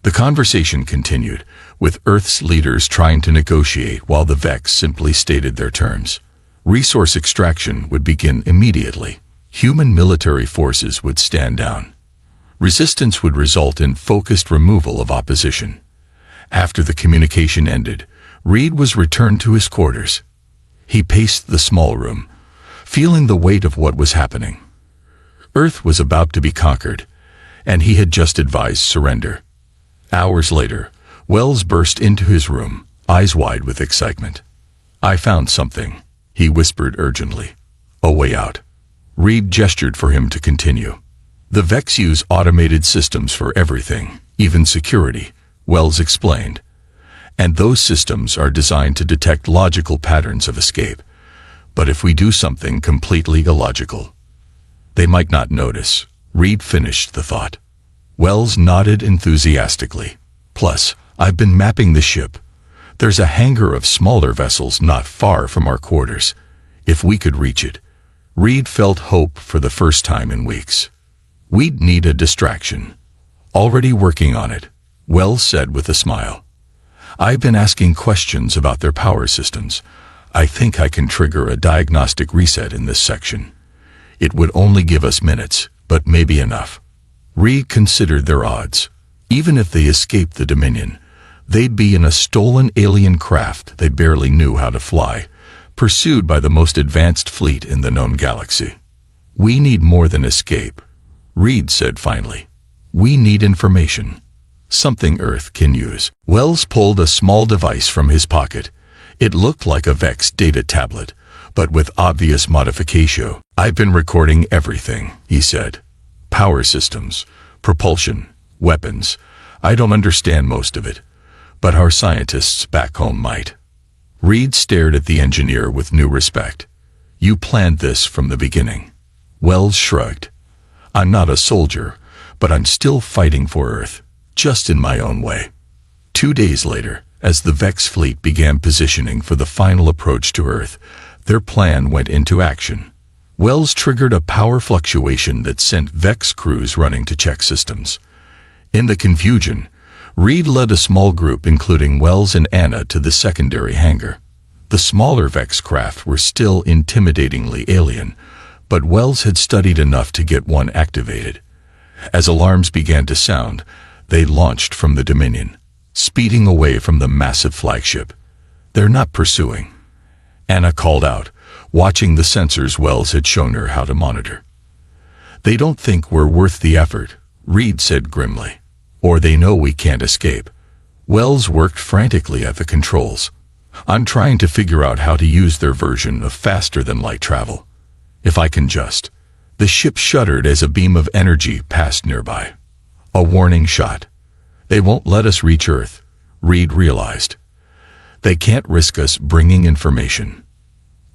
The conversation continued, with Earth's leaders trying to negotiate while the Vex simply stated their terms. Resource extraction would begin immediately. Human military forces would stand down. Resistance would result in focused removal of opposition. After the communication ended, Reed was returned to his quarters. He paced the small room, feeling the weight of what was happening. Earth was about to be conquered, and he had just advised surrender. Hours later, Wells burst into his room, eyes wide with excitement. "I found something," he whispered urgently. "A way out." Reed gestured for him to continue. "The Vex use automated systems for everything, even security," Wells explained. "And those systems are designed to detect logical patterns of escape. But if we do something completely illogical, they might not notice." Reed finished the thought. Wells nodded enthusiastically. "Plus, I've been mapping the ship. There's a hangar of smaller vessels not far from our quarters. If we could reach it." Reed felt hope for the first time in weeks. "We'd need a distraction." "Already working on it," Wells said with a smile. I've been asking questions about their power systems. I think I can trigger a diagnostic reset in this section. It would only give us minutes, but maybe enough. Reed considered their odds. Even if they escaped the Dominion, they'd be in a stolen alien craft they barely knew how to fly, pursued by the most advanced fleet in the known galaxy. We need more than escape, Reed said finally. We need information. Something Earth can use. Wells pulled a small device from his pocket. It looked like a Vex data tablet, but with obvious modification. I've been recording everything, he said. Power systems, propulsion, weapons. I don't understand most of it, but our scientists back home might. Reed stared at the engineer with new respect. You planned this from the beginning. Wells shrugged. I'm not a soldier, but I'm still fighting for Earth, just in my own way. 2 days later, as the Vex fleet began positioning for the final approach to Earth, their plan went into action. Wells triggered a power fluctuation that sent Vex crews running to check systems. In the confusion, Reed led a small group including Wells and Anna to the secondary hangar. The smaller Vex craft were still intimidatingly alien, but Wells had studied enough to get one activated. As alarms began to sound, they launched from the Dominion, speeding away from the massive flagship. They're not pursuing, Anna called out, watching the sensors Wells had shown her how to monitor. They don't think we're worth the effort, Reed said grimly. Or they know we can't escape. Wells worked frantically at the controls. I'm trying to figure out how to use their version of faster-than-light travel. If I can just. The ship shuddered as a beam of energy passed nearby. A warning shot. They won't let us reach Earth, Reed realized. They can't risk us bringing information.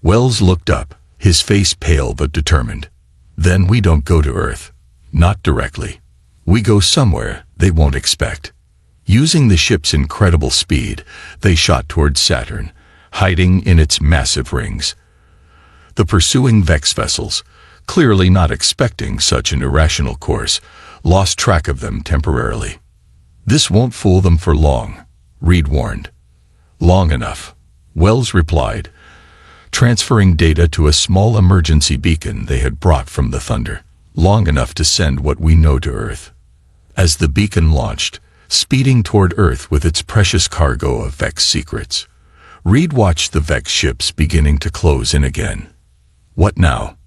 Wells looked up, his face pale but determined. Then we don't go to Earth. Not directly. We go somewhere they won't expect. Using the ship's incredible speed, they shot towards Saturn, hiding in its massive rings. The pursuing Vex vessels, clearly not expecting such an irrational course, lost track of them temporarily. This won't fool them for long, Reed warned. Long enough, Wells replied, transferring data to a small emergency beacon they had brought from the Thunder. Long enough to send what we know to Earth. As the beacon launched, speeding toward Earth with its precious cargo of Vex secrets, Reed watched the Vex ships beginning to close in again. What now?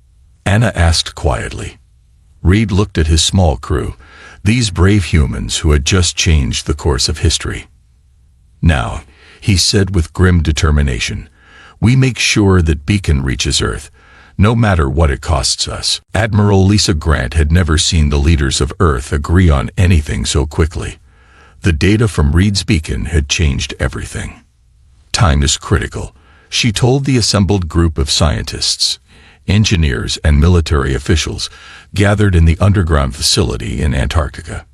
Anna asked quietly. Reed looked at his small crew, these brave humans who had just changed the course of history. Now, he said with grim determination, we make sure that beacon reaches Earth, no matter what it costs us. Admiral Lisa Grant had never seen the leaders of Earth agree on anything so quickly. The data from Reed's beacon had changed everything. Time is critical, she told the assembled group of scientists, engineers, and military officials gathered in the underground facility in Antarctica.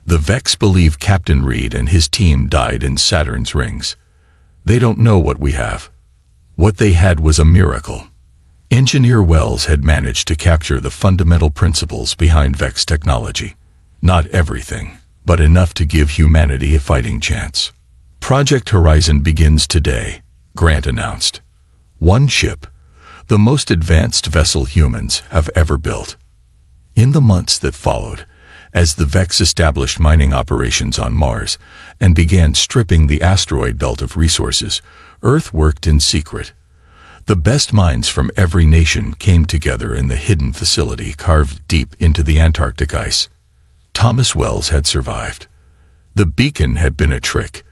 The Vex believe Captain Reed and his team died in Saturn's rings. They don't know what we have. What they had was a miracle. Engineer Wells had managed to capture the fundamental principles behind Vex technology. Not everything, but enough to give humanity a fighting chance. Project Horizon begins today, Grant announced. One ship, the most advanced vessel humans have ever built. In the months that followed, as the Vex established mining operations on Mars and began stripping the asteroid belt of resources, Earth worked in secret. The best minds from every nation came together in the hidden facility carved deep into the Antarctic ice. Thomas Wells had survived. The beacon had been a trick.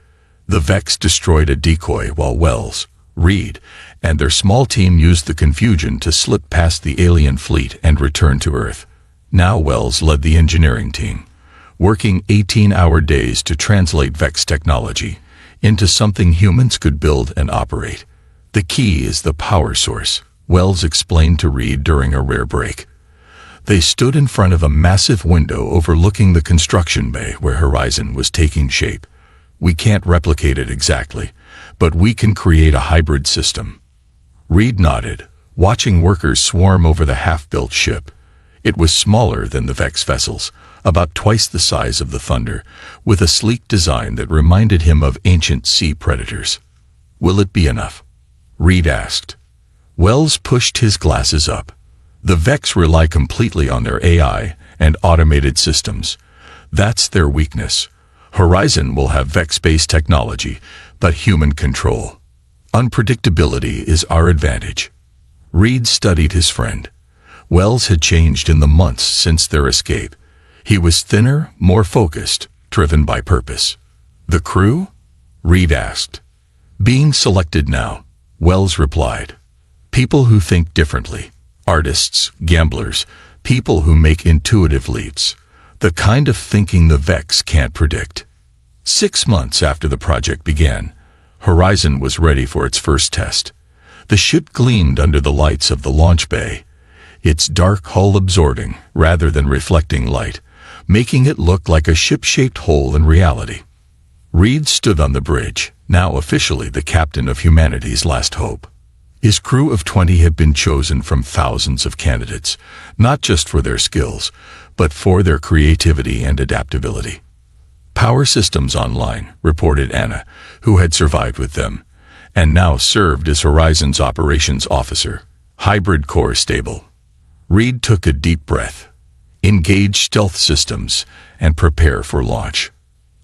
The Vex destroyed a decoy while Wells, Reed, and their small team used the confusion to slip past the alien fleet and return to Earth. Now Wells led the engineering team, working 18-hour days to translate Vex technology into something humans could build and operate. The key is the power source, Wells explained to Reed during a rare break. They stood in front of a massive window overlooking the construction bay where Horizon was taking shape. We can't replicate it exactly, but we can create a hybrid system. Reed nodded, watching workers swarm over the half-built ship. It was smaller than the Vex vessels, about twice the size of the Thunder, with a sleek design that reminded him of ancient sea predators. "Will it be enough?" Reed asked. Wells pushed his glasses up. The Vex rely completely on their AI and automated systems. That's their weakness. Horizon will have Vex-based technology, but human control. Unpredictability is our advantage. Reed studied his friend. Wells had changed in the months since their escape. He was thinner, more focused, driven by purpose. "The crew?" Reed asked. "Being selected now," Wells replied. "People who think differently. Artists, gamblers, people who make intuitive leaps. The kind of thinking the Vex can't predict." 6 months after the project began, Horizon was ready for its first test. The ship gleamed under the lights of the launch bay, its dark hull absorbing rather than reflecting light, making it look like a ship-shaped hole in reality. Reed stood on the bridge, now officially the captain of humanity's last hope. His crew of 20 had been chosen from thousands of candidates, not just for their skills, but for their creativity and adaptability. "Power systems online," reported Anna, who had survived with them, and now served as Horizon's operations officer. "Hybrid core stable." Reed took a deep breath. "Engage stealth systems and prepare for launch."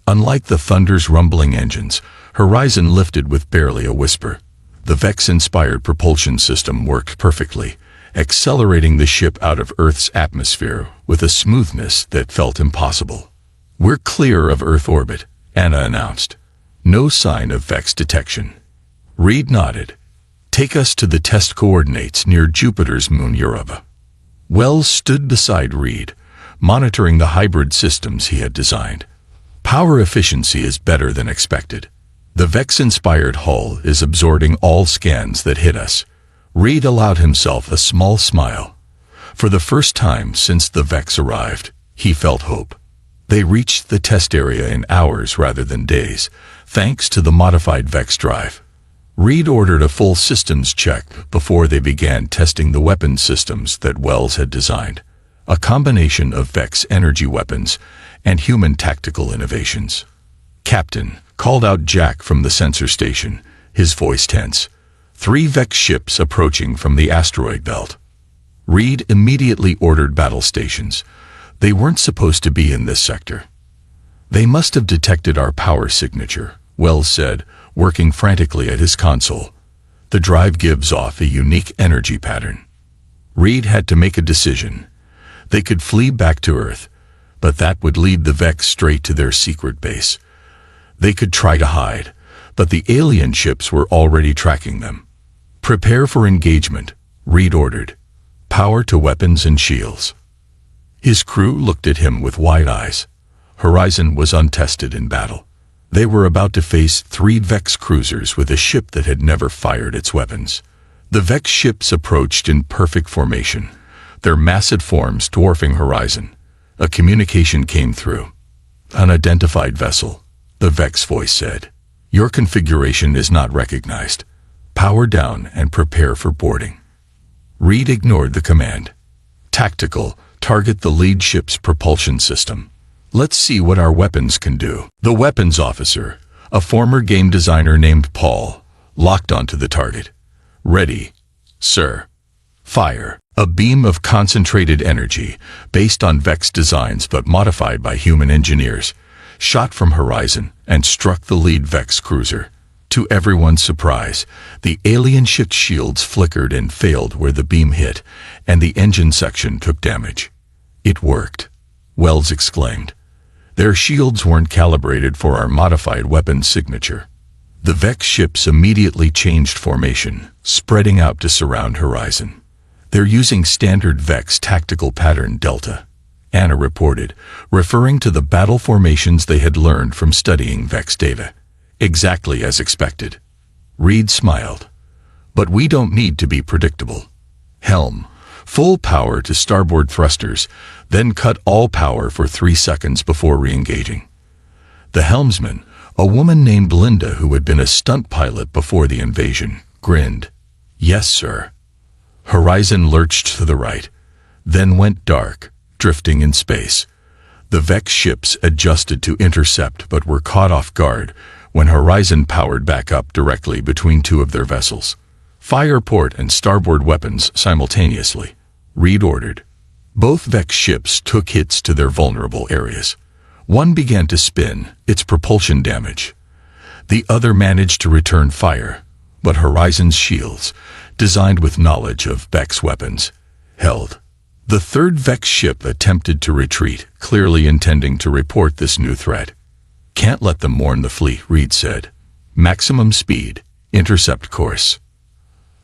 Unlike the Thunder's rumbling engines, Horizon lifted with barely a whisper. The Vex-inspired propulsion system worked perfectly, accelerating the ship out of Earth's atmosphere with a smoothness that felt impossible. "We're clear of Earth orbit," Anna announced. "No sign of Vex detection." Reed nodded. "Take us to the test coordinates near Jupiter's moon Europa." Wells stood beside Reed, monitoring the hybrid systems he had designed. "Power efficiency is better than expected. The Vex-inspired hull is absorbing all scans that hit us." Reed allowed himself a small smile. For the first time since the Vex arrived, he felt hope. They reached the test area in hours rather than days, thanks to the modified Vex drive. Reed ordered a full systems check before they began testing the weapon systems that Wells had designed, a combination of Vex energy weapons and human tactical innovations. "Captain," called out Jack from the sensor station, his voice tense. 3 Vex ships approaching from the asteroid belt. Reed immediately ordered battle stations. They weren't supposed to be in this sector. "They must have detected our power signature," Wells said, working frantically at his console. "The drive gives off a unique energy pattern." Reed had to make a decision. They could flee back to Earth, but that would lead the Vex straight to their secret base. They could try to hide, but the alien ships were already tracking them. "Prepare for engagement," Reed ordered. "Power to weapons and shields." His crew looked at him with wide eyes. Horizon was untested in battle. They were about to face 3 Vex cruisers with a ship that had never fired its weapons. The Vex ships approached in perfect formation, their massive forms dwarfing Horizon. A communication came through. "Unidentified vessel," the Vex voice said. "Your configuration is not recognized. Power down and prepare for boarding." Reed ignored the command. "Tactical, target the lead ship's propulsion system. Let's see what our weapons can do." The weapons officer, a former game designer named Paul, locked onto the target. "Ready, sir." "Fire." A beam of concentrated energy, based on Vex designs but modified by human engineers, shot from Horizon and struck the lead Vex cruiser. To everyone's surprise, the alien ship's shields flickered and failed where the beam hit, and the engine section took damage. "It worked," Wells exclaimed. "Their shields weren't calibrated for our modified weapon signature." The Vex ships immediately changed formation, spreading out to surround Horizon. "They're using standard Vex tactical pattern Delta," Anna reported, referring to the battle formations they had learned from studying Vex data. "Exactly as expected." Reed smiled. "But we don't need to be predictable. Helm, full power to starboard thrusters, then cut all power for 3 seconds before re-engaging." The helmsman, a woman named Linda who had been a stunt pilot before the invasion, grinned. "Yes, sir." Horizon lurched to the right. then went dark, drifting in space. The Vex ships adjusted to intercept but were caught off guard when Horizon powered back up directly between two of their vessels. Fire port and starboard weapons simultaneously, Reed ordered. Both Vex ships took hits to their vulnerable areas. One began to spin, its propulsion damaged. The other managed to return fire, but Horizon's shields, designed with knowledge of Vex weapons, held. The third Vex ship attempted to retreat, clearly intending to report this new threat. "Can't let them warn the fleet," Reed said. "Maximum speed, intercept course."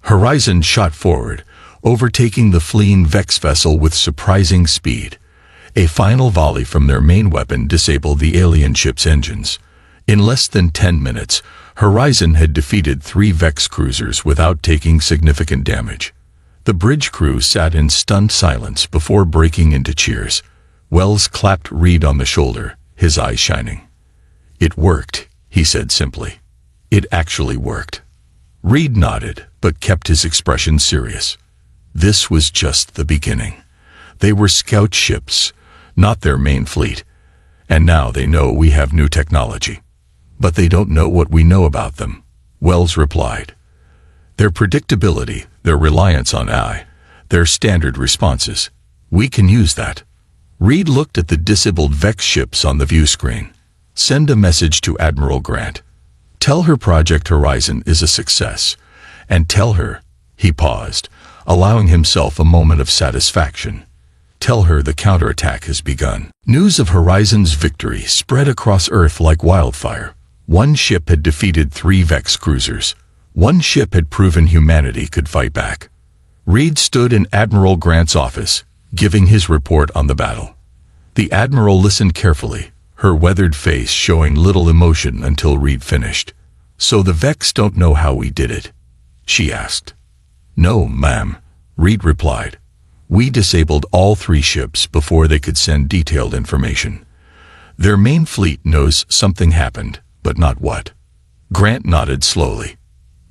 Horizon shot forward, overtaking the fleeing Vex vessel with surprising speed. A final volley from their main weapon disabled the alien ship's engines. In less than 10 minutes, Horizon had defeated 3 Vex cruisers without taking significant damage. The bridge crew sat in stunned silence before breaking into cheers. Wells clapped Reed on the shoulder, his eyes shining. "It worked," he said simply. "It actually worked." Reed nodded, but kept his expression serious. This was just the beginning. They were scout ships, not their main fleet. And now they know we have new technology. But they don't know what we know about them, Wells replied. Their predictability, their reliance on AI, their standard responses. We can use that. Reed looked at the disabled Vex ships on the view screen. "Send a message to Admiral Grant. Tell her Project Horizon is a success. And tell her," he paused, allowing himself a moment of satisfaction. "Tell her the counterattack has begun." News of Horizon's victory spread across Earth like wildfire. One ship had defeated 3 Vex cruisers. One ship had proven humanity could fight back. Reed stood in Admiral Grant's office, giving his report on the battle. The Admiral listened carefully, her weathered face showing little emotion until Reed finished. "So the Vex don't know how we did it?" she asked. "No, ma'am," Reed replied. "We disabled all 3 ships before they could send detailed information. Their main fleet knows something happened, but not what." Grant nodded slowly.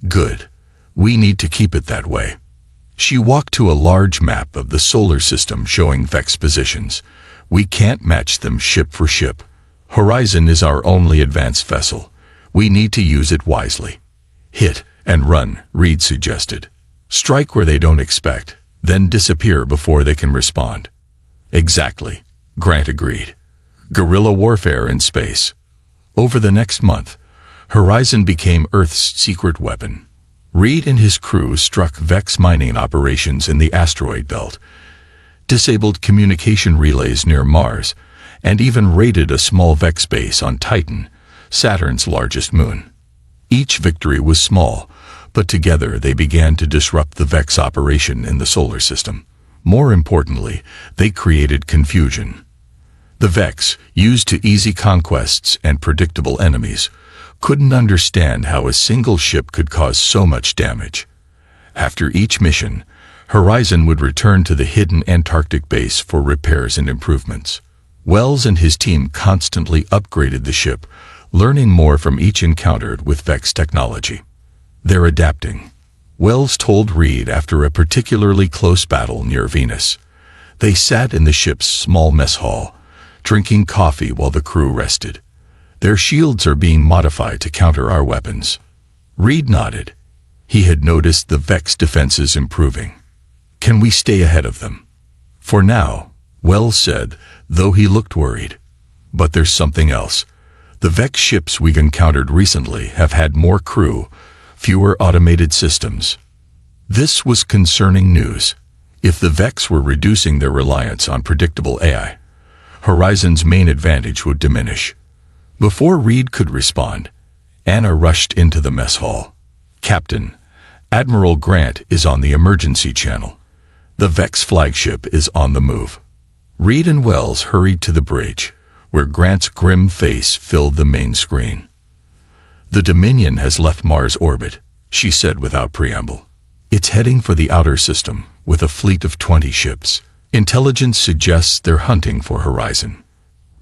"Good. We need to keep it that way." She walked to a large map of the solar system showing Vex positions. "We can't match them ship for ship. Horizon is our only advanced vessel. We need to use it wisely." "Hit and run," Reed suggested. "Strike where they don't expect, then disappear before they can respond." "Exactly," Grant agreed. "Guerrilla warfare in space." Over the next month, Horizon became Earth's secret weapon. Reed and his crew struck Vex mining operations in the asteroid belt, disabled communication relays near Mars, and even raided a small Vex base on Titan, Saturn's largest moon. Each victory was small, but together they began to disrupt the Vex operation in the solar system. More importantly, they created confusion. The Vex, used to easy conquests and predictable enemies, couldn't understand how a single ship could cause so much damage. After each mission, Horizon would return to the hidden Antarctic base for repairs and improvements. Wells and his team constantly upgraded the ship, learning more from each encounter with Vex technology. "They're adapting," Wells told Reed after a particularly close battle near Venus. They sat in the ship's small mess hall, drinking coffee while the crew rested. "Their shields are being modified to counter our weapons." Reed nodded. He had noticed the Vex defenses improving. "Can we stay ahead of them?" "For now," Wells said, though he looked worried. "But there's something else. The Vex ships we've encountered recently have had more crew, fewer automated systems." This was concerning news. If the Vex were reducing their reliance on predictable AI, Horizon's main advantage would diminish. Before Reed could respond, Anna rushed into the mess hall. "Captain, Admiral Grant is on the emergency channel. The Vex flagship is on the move." Reed and Wells hurried to the bridge, where Grant's grim face filled the main screen. "The Dominion has left Mars orbit," she said without preamble. "It's heading for the outer system, with a fleet of 20 ships. Intelligence suggests they're hunting for Horizon."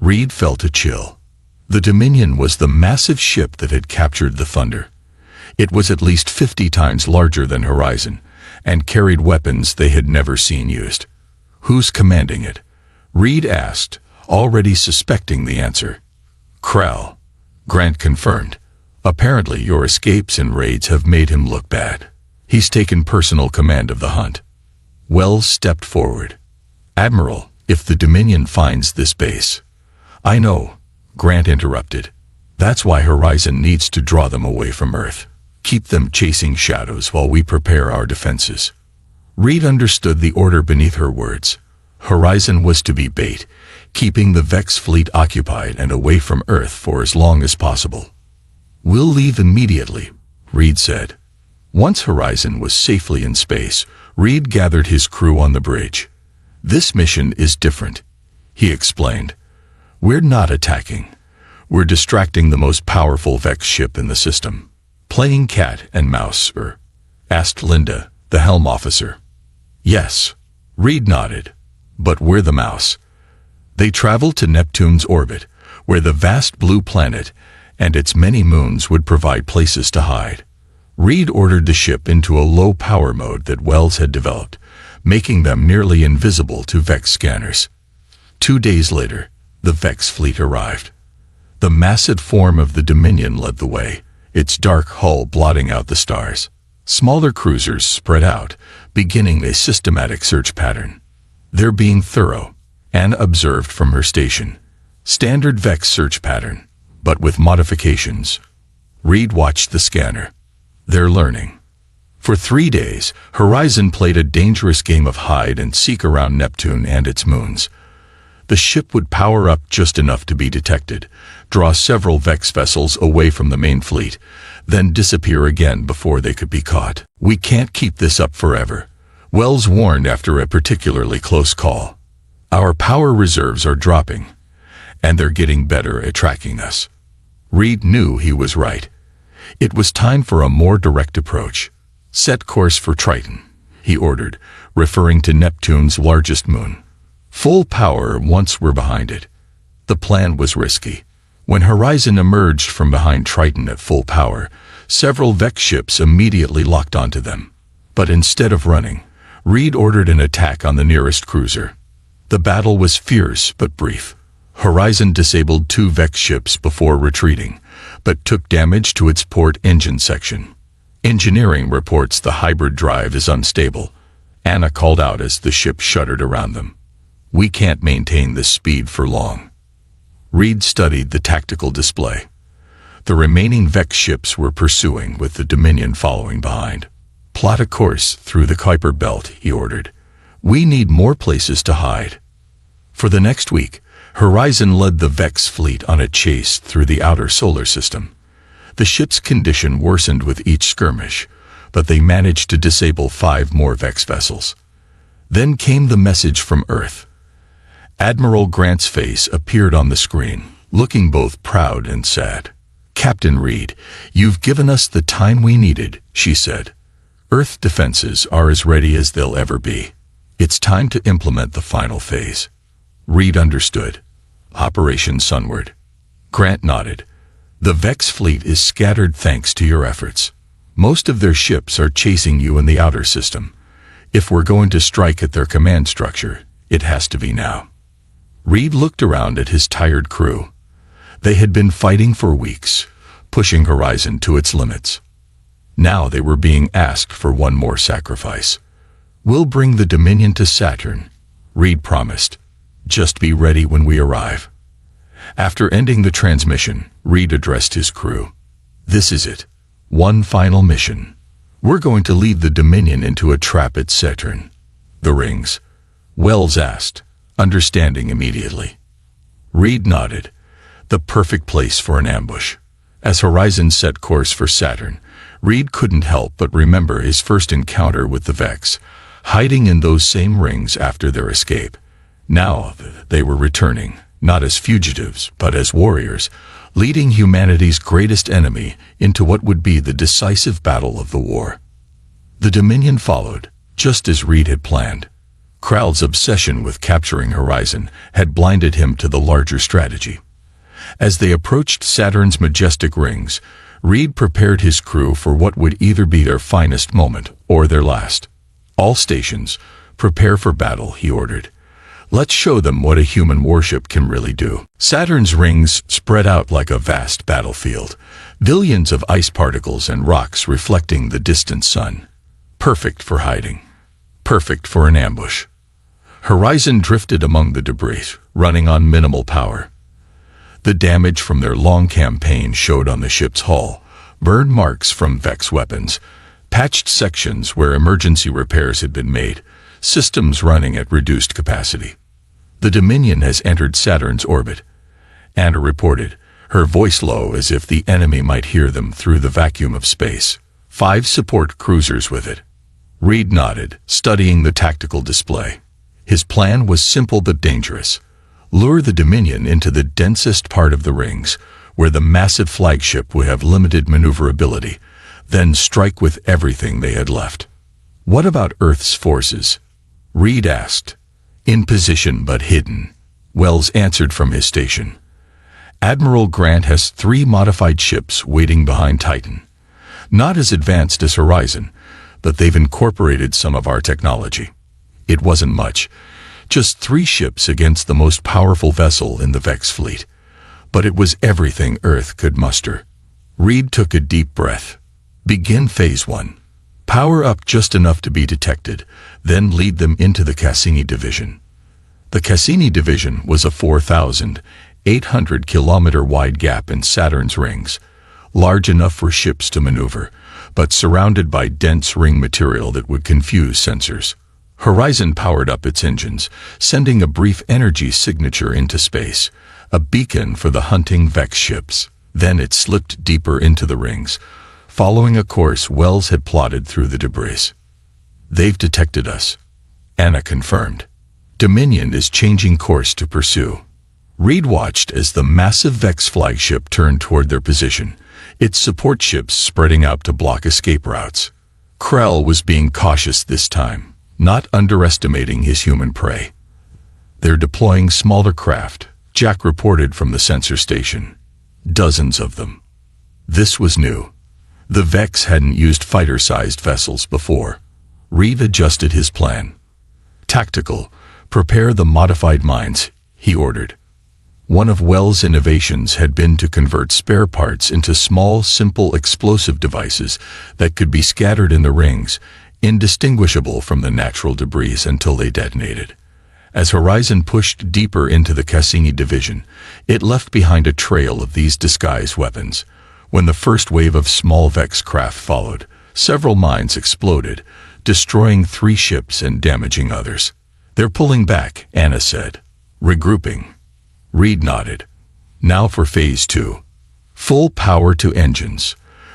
Reed felt a chill. The Dominion was the massive ship that had captured the Thunder. It was at least 50 times larger than Horizon, and carried weapons they had never seen used. Who's commanding it? Reed asked, already suspecting the answer. Krell. Grant confirmed. Apparently your escapes and raids have made him look bad. He's taken personal command of the hunt. Wells stepped forward. Admiral, if the Dominion finds this base. I know, Grant interrupted. That's why Horizon needs to draw them away from Earth. Keep them chasing shadows while we prepare our defenses. Reed understood the order beneath her words. Horizon was to be bait, keeping the Vex fleet occupied and away from Earth for as long as possible. We'll leave immediately, Reed said. Once Horizon was safely in space, Reed gathered his crew on the bridge. This mission is different, he explained. We're not attacking. We're distracting the most powerful Vex ship in the system. Playing cat and mouse, asked Linda, the helm officer. Yes, Reed nodded. But we're the mouse. They travel to Neptune's orbit, where the vast blue planet and its many moons would provide places to hide. Reed ordered the ship into a low-power mode that Wells had developed, making them nearly invisible to Vex scanners. 2 days later, the Vex fleet arrived. The massive form of the Dominion led the way, its dark hull blotting out the stars. Smaller cruisers spread out, beginning a systematic search pattern. They're being thorough, Anna observed from her station. Standard Vex search pattern, but with modifications. Reed watched the scanner. They're learning. For 3 days, Horizon played a dangerous game of hide and seek around Neptune and its moons. The ship would power up just enough to be detected, draw several Vex vessels away from the main fleet, then disappear again before they could be caught. We can't keep this up forever, Wells warned after a particularly close call. Our power reserves are dropping, and they're getting better at tracking us. Reed knew he was right. It was time for a more direct approach. Set course for Triton, he ordered, referring to Neptune's largest moon. Full power once we're behind it. The plan was risky. When Horizon emerged from behind Triton at full power, several Vex ships immediately locked onto them. But instead of running, Reed ordered an attack on the nearest cruiser. The battle was fierce but brief. Horizon disabled 2 Vex ships before retreating, but took damage to its port engine section. Engineering reports the hybrid drive is unstable, Anna called out as the ship shuddered around them. We can't maintain this speed for long. Reed studied the tactical display. The remaining Vex ships were pursuing, with the Dominion following behind. Plot a course through the Kuiper Belt, he ordered. We need more places to hide. For the next week, Horizon led the Vex fleet on a chase through the outer solar system. The ship's condition worsened with each skirmish, but they managed to disable 5 more Vex vessels. Then came the message from Earth. Admiral Grant's face appeared on the screen, looking both proud and sad. Captain Reed, you've given us the time we needed, she said. Earth defenses are as ready as they'll ever be. It's time to implement the final phase. Reed understood. Operation Sunward. Grant nodded. The Vex fleet is scattered thanks to your efforts. Most of their ships are chasing you in the outer system. If we're going to strike at their command structure, it has to be now. Reed looked around at his tired crew. They had been fighting for weeks, pushing Horizon to its limits. Now they were being asked for one more sacrifice. We'll bring the Dominion to Saturn, Reed promised. Just be ready when we arrive. After ending the transmission, Reed addressed his crew. This is it. One final mission. We're going to lead the Dominion into a trap at Saturn. The rings? Wells asked, understanding immediately. Reed nodded. The perfect place for an ambush. As Horizon set course for Saturn, Reed couldn't help but remember his first encounter with the Vex, hiding in those same rings after their escape. Now they were returning, not as fugitives, but as warriors, leading humanity's greatest enemy into what would be the decisive battle of the war. The Dominion followed, just as Reed had planned. Krell's obsession with capturing Horizon had blinded him to the larger strategy. As they approached Saturn's majestic rings, Reed prepared his crew for what would either be their finest moment or their last. All stations, prepare for battle, he ordered. Let's show them what a human warship can really do. Saturn's rings spread out like a vast battlefield, billions of ice particles and rocks reflecting the distant sun. Perfect for hiding. Perfect for an ambush. Horizon drifted among the debris, running on minimal power. The damage from their long campaign showed on the ship's hull, burn marks from Vex weapons, patched sections where emergency repairs had been made, systems running at reduced capacity. The Dominion has entered Saturn's orbit. Anna reported, her voice low as if the enemy might hear them through the vacuum of space. 5 support cruisers with it. Reed nodded, studying the tactical display. His plan was simple but dangerous. Lure the Dominion into the densest part of the rings, where the massive flagship would have limited maneuverability, then strike with everything they had left. What about Earth's forces? Reed asked. In position but hidden. Wells answered from his station. Admiral Grant has 3 modified ships waiting behind Titan. Not as advanced as Horizon, but they've incorporated some of our technology. It wasn't much. Just 3 ships against the most powerful vessel in the Vex fleet. But it was everything Earth could muster. Reed took a deep breath. Begin Phase 1. Power up just enough to be detected, then lead them into the Cassini Division. The Cassini Division was a 4,800-kilometer wide gap in Saturn's rings, large enough for ships to maneuver, but surrounded by dense ring material that would confuse sensors. Horizon powered up its engines, sending a brief energy signature into space, a beacon for the hunting Vex ships. Then it slipped deeper into the rings, following a course Wells had plotted through the debris. They've detected us, Anna confirmed. Dominion is changing course to pursue. Reed watched as the massive Vex flagship turned toward their position, its support ships spreading out to block escape routes. Krell was being cautious this time, not underestimating his human prey. They're deploying smaller craft, Jack reported from the sensor station. Dozens of them. This was new. The Vex hadn't used fighter-sized vessels before. Reed adjusted his plan. Tactical, prepare the modified mines, he ordered. One of Wells' innovations had been to convert spare parts into small, simple explosive devices that could be scattered in the rings, indistinguishable from the natural debris until they detonated. As Horizon pushed deeper into the Cassini Division, it left behind a trail of these disguised weapons. When the first wave of small Vex craft followed, several mines exploded, destroying 3 ships and damaging others. They're pulling back, Anna said. Regrouping. Reed nodded. Now for Phase 2. Full power to engines.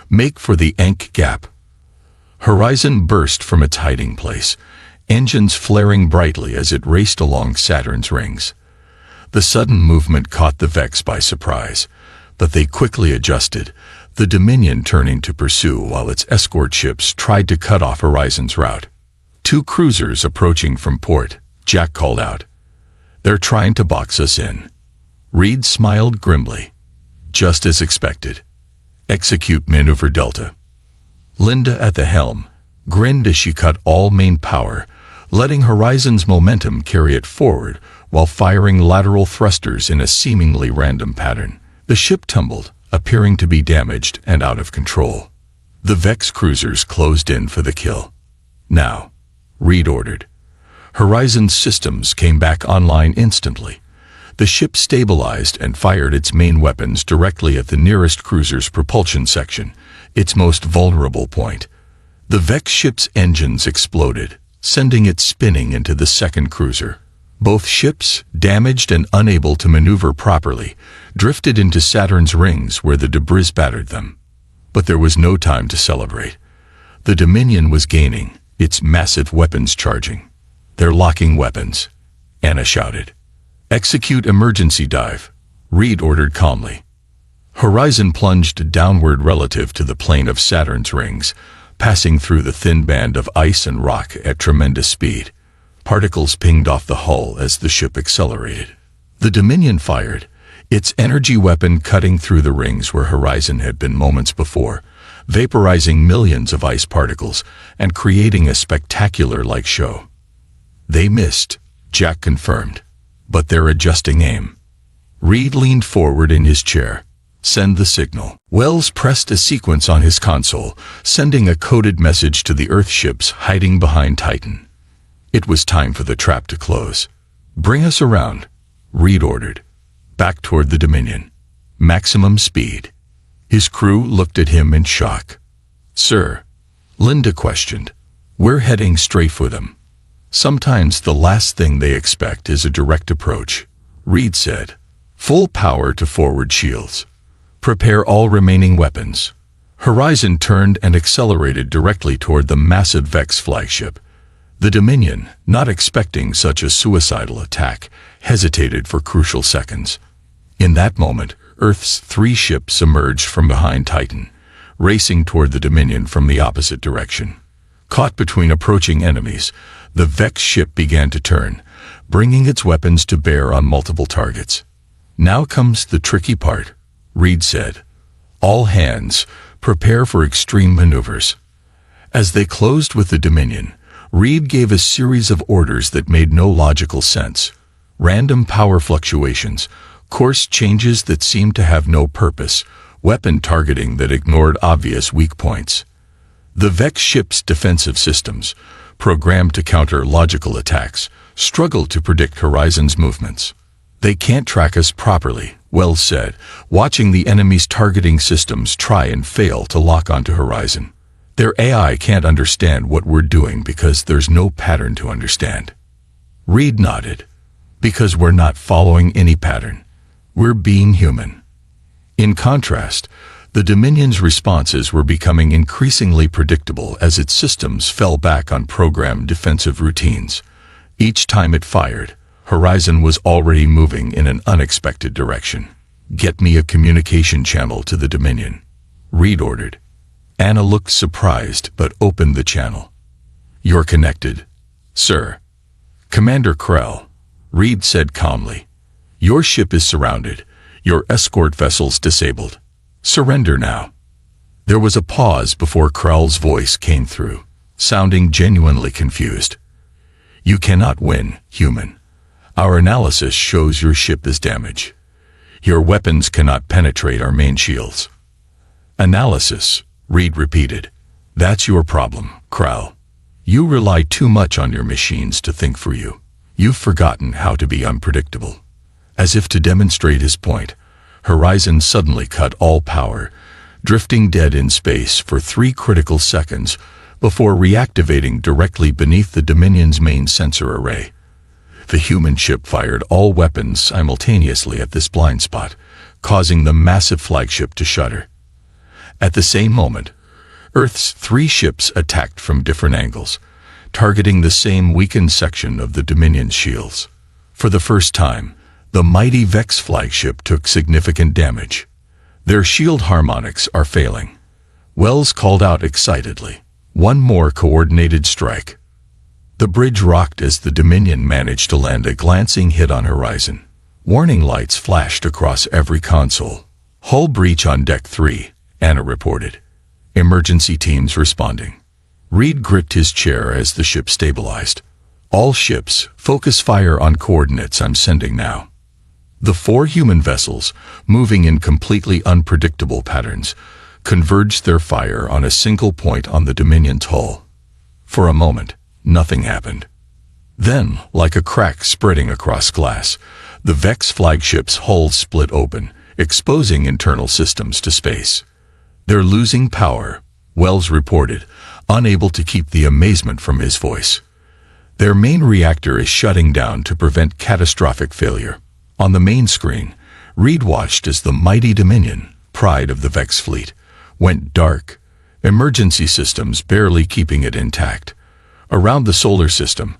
Make for the Enk Gap. Horizon burst from its hiding place, engines flaring brightly as it raced along Saturn's rings. The sudden movement caught the Vex by surprise, but they quickly adjusted, the Dominion turning to pursue while its escort ships tried to cut off Horizon's route. 2 cruisers approaching from port, Jack called out. They're trying to box us in. Reed smiled grimly. Just as expected. Execute Maneuver Delta. Linda at the helm grinned as she cut all main power, letting Horizon's momentum carry it forward while firing lateral thrusters in a seemingly random pattern. The ship tumbled, appearing to be damaged and out of control. The Vex cruisers closed in for the kill. Now, Reed ordered. Horizon's systems came back online instantly. The ship stabilized and fired its main weapons directly at the nearest cruiser's propulsion section, its most vulnerable point. The Vex ship's engines exploded, sending it spinning into the second cruiser. Both ships, damaged and unable to maneuver properly, drifted into Saturn's rings where the debris battered them. But there was no time to celebrate. The Dominion was gaining, its massive weapons charging. They're locking weapons, Anna shouted. Execute emergency dive, Reed ordered calmly. Horizon plunged downward relative to the plane of Saturn's rings, passing through the thin band of ice and rock at tremendous speed. Particles pinged off the hull as the ship accelerated. The Dominion fired, its energy weapon cutting through the rings where Horizon had been moments before, vaporizing millions of ice particles and creating a spectacular-like show. They missed, Jack confirmed. But they're adjusting aim. Reed leaned forward in his chair. Send the signal. Wells pressed a sequence on his console, sending a coded message to the Earth ships hiding behind Titan. It was time for the trap to close. Bring us around, Reed ordered. Back toward the Dominion. Maximum speed. His crew looked at him in shock. Sir, Linda questioned. We're heading straight for them. Sometimes the last thing they expect is a direct approach, Reed said. Full power to forward shields. Prepare all remaining weapons. Horizon turned and accelerated directly toward the massive Vex flagship. The Dominion, not expecting such a suicidal attack, hesitated for crucial seconds. In that moment, Earth's 3 ships emerged from behind Titan, racing toward the Dominion from the opposite direction. Caught between approaching enemies, the Vex ship began to turn, bringing its weapons to bear on multiple targets. Now comes the tricky part, Reed said. All hands, prepare for extreme maneuvers. As they closed with the Dominion, Reed gave a series of orders that made no logical sense. Random power fluctuations, course changes that seemed to have no purpose, weapon targeting that ignored obvious weak points. The Vex ship's defensive systems, programmed to counter logical attacks, struggled to predict Horizon's movements. They can't track us properly, Wells said, watching the enemy's targeting systems try and fail to lock onto Horizon. Their AI can't understand what we're doing because there's no pattern to understand. Reed nodded. Because we're not following any pattern. We're being human. In contrast, the Dominion's responses were becoming increasingly predictable as its systems fell back on programmed defensive routines. Each time it fired, Horizon was already moving in an unexpected direction. Get me a communication channel to the Dominion, Reed ordered. Anna looked surprised but opened the channel. You're connected, sir. Commander Krell, Reed said calmly. Your ship is surrounded. Your escort vessel's disabled. Surrender now. There was a pause before Krell's voice came through, sounding genuinely confused. You cannot win, human. Our analysis shows your ship is damaged. Your weapons cannot penetrate our main shields. Analysis, Reed repeated. That's your problem, Krell. You rely too much on your machines to think for you. You've forgotten how to be unpredictable. As if to demonstrate his point, Horizon suddenly cut all power, drifting dead in space for 3 critical seconds before reactivating directly beneath the Dominion's main sensor array. The human ship fired all weapons simultaneously at this blind spot, causing the massive flagship to shudder. At the same moment, Earth's 3 ships attacked from different angles, targeting the same weakened section of the Dominion's shields. For the first time, the mighty Vex flagship took significant damage. Their shield harmonics are failing. Wells called out excitedly. One more coordinated strike. The bridge rocked as the Dominion managed to land a glancing hit on Horizon. Warning lights flashed across every console. Hull breach on Deck 3, Anna reported. Emergency teams responding. Reed gripped his chair as the ship stabilized. All ships, focus fire on coordinates I'm sending now. The 4 human vessels, moving in completely unpredictable patterns, converged their fire on a single point on the Dominion's hull. For a moment, nothing happened. Then, like a crack spreading across glass, the Vex flagship's hull split open, exposing internal systems to space. They're losing power, Wells reported, unable to keep the amazement from his voice. Their main reactor is shutting down to prevent catastrophic failure. On the main screen, Reed watched as the mighty Dominion, pride of the Vex fleet, went dark, emergency systems barely keeping it intact. Around the solar system,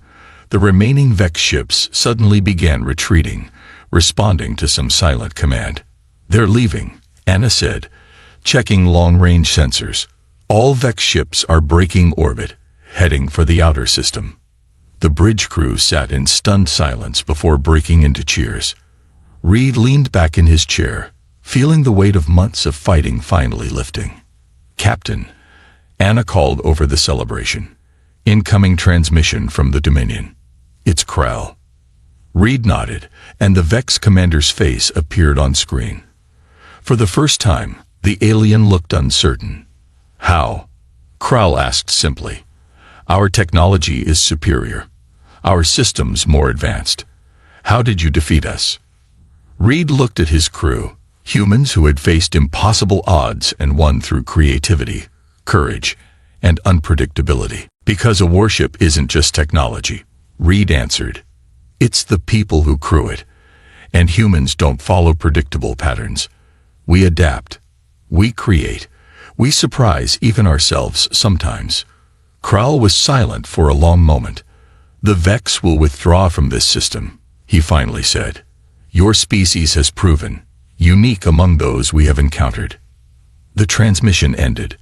the remaining Vex ships suddenly began retreating, responding to some silent command. They're leaving, Anna said, checking long-range sensors. All Vex ships are breaking orbit, heading for the outer system. The bridge crew sat in stunned silence before breaking into cheers. Reed leaned back in his chair, feeling the weight of months of fighting finally lifting. Captain, Anna called over the celebration. Incoming transmission from the Dominion. It's Krell. Reed nodded, and the Vex commander's face appeared on screen. For the first time, the alien looked uncertain. How? Krall asked simply. Our technology is superior. Our systems more advanced. How did you defeat us? Reed looked at his crew, humans who had faced impossible odds and won through creativity, courage, and unpredictability. Because a warship isn't just technology, Reed answered. It's the people who crew it. And humans don't follow predictable patterns. We adapt. We create. We surprise even ourselves sometimes. Krall was silent for a long moment. The Vex will withdraw from this system, he finally said. Your species has proven unique among those we have encountered. The transmission ended.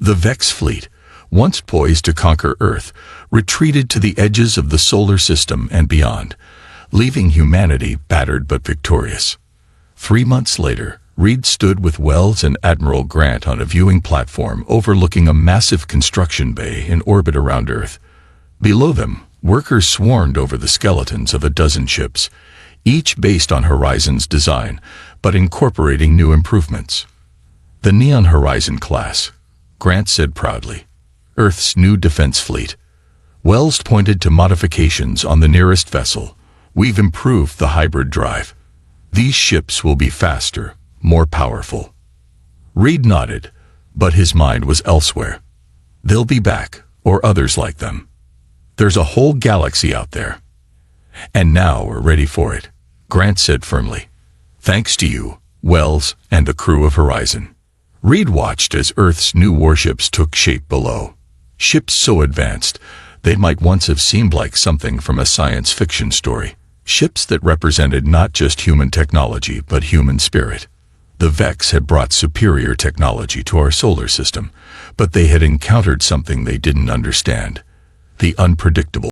The Vex fleet, once poised to conquer Earth, retreated to the edges of the solar system and beyond, leaving humanity battered but victorious. 3 months later, Reed stood with Wells and Admiral Grant on a viewing platform overlooking a massive construction bay in orbit around Earth. Below them, workers swarmed over the skeletons of a dozen ships, each based on Horizon's design, but incorporating new improvements. The Neon Horizon class, Grant said proudly, Earth's new defense fleet. Wells pointed to modifications on the nearest vessel. We've improved the hybrid drive. These ships will be faster, more powerful. Reed nodded, but his mind was elsewhere. They'll be back, or others like them. There's a whole galaxy out there. And now we're ready for it, Grant said firmly. Thanks to you, Wells, and the crew of Horizon. Reed watched as Earth's new warships took shape below. Ships so advanced, they might once have seemed like something from a science fiction story. Ships that represented not just human technology, but human spirit. The Vex had brought superior technology to our solar system, but they had encountered something they didn't understand: the unpredictable.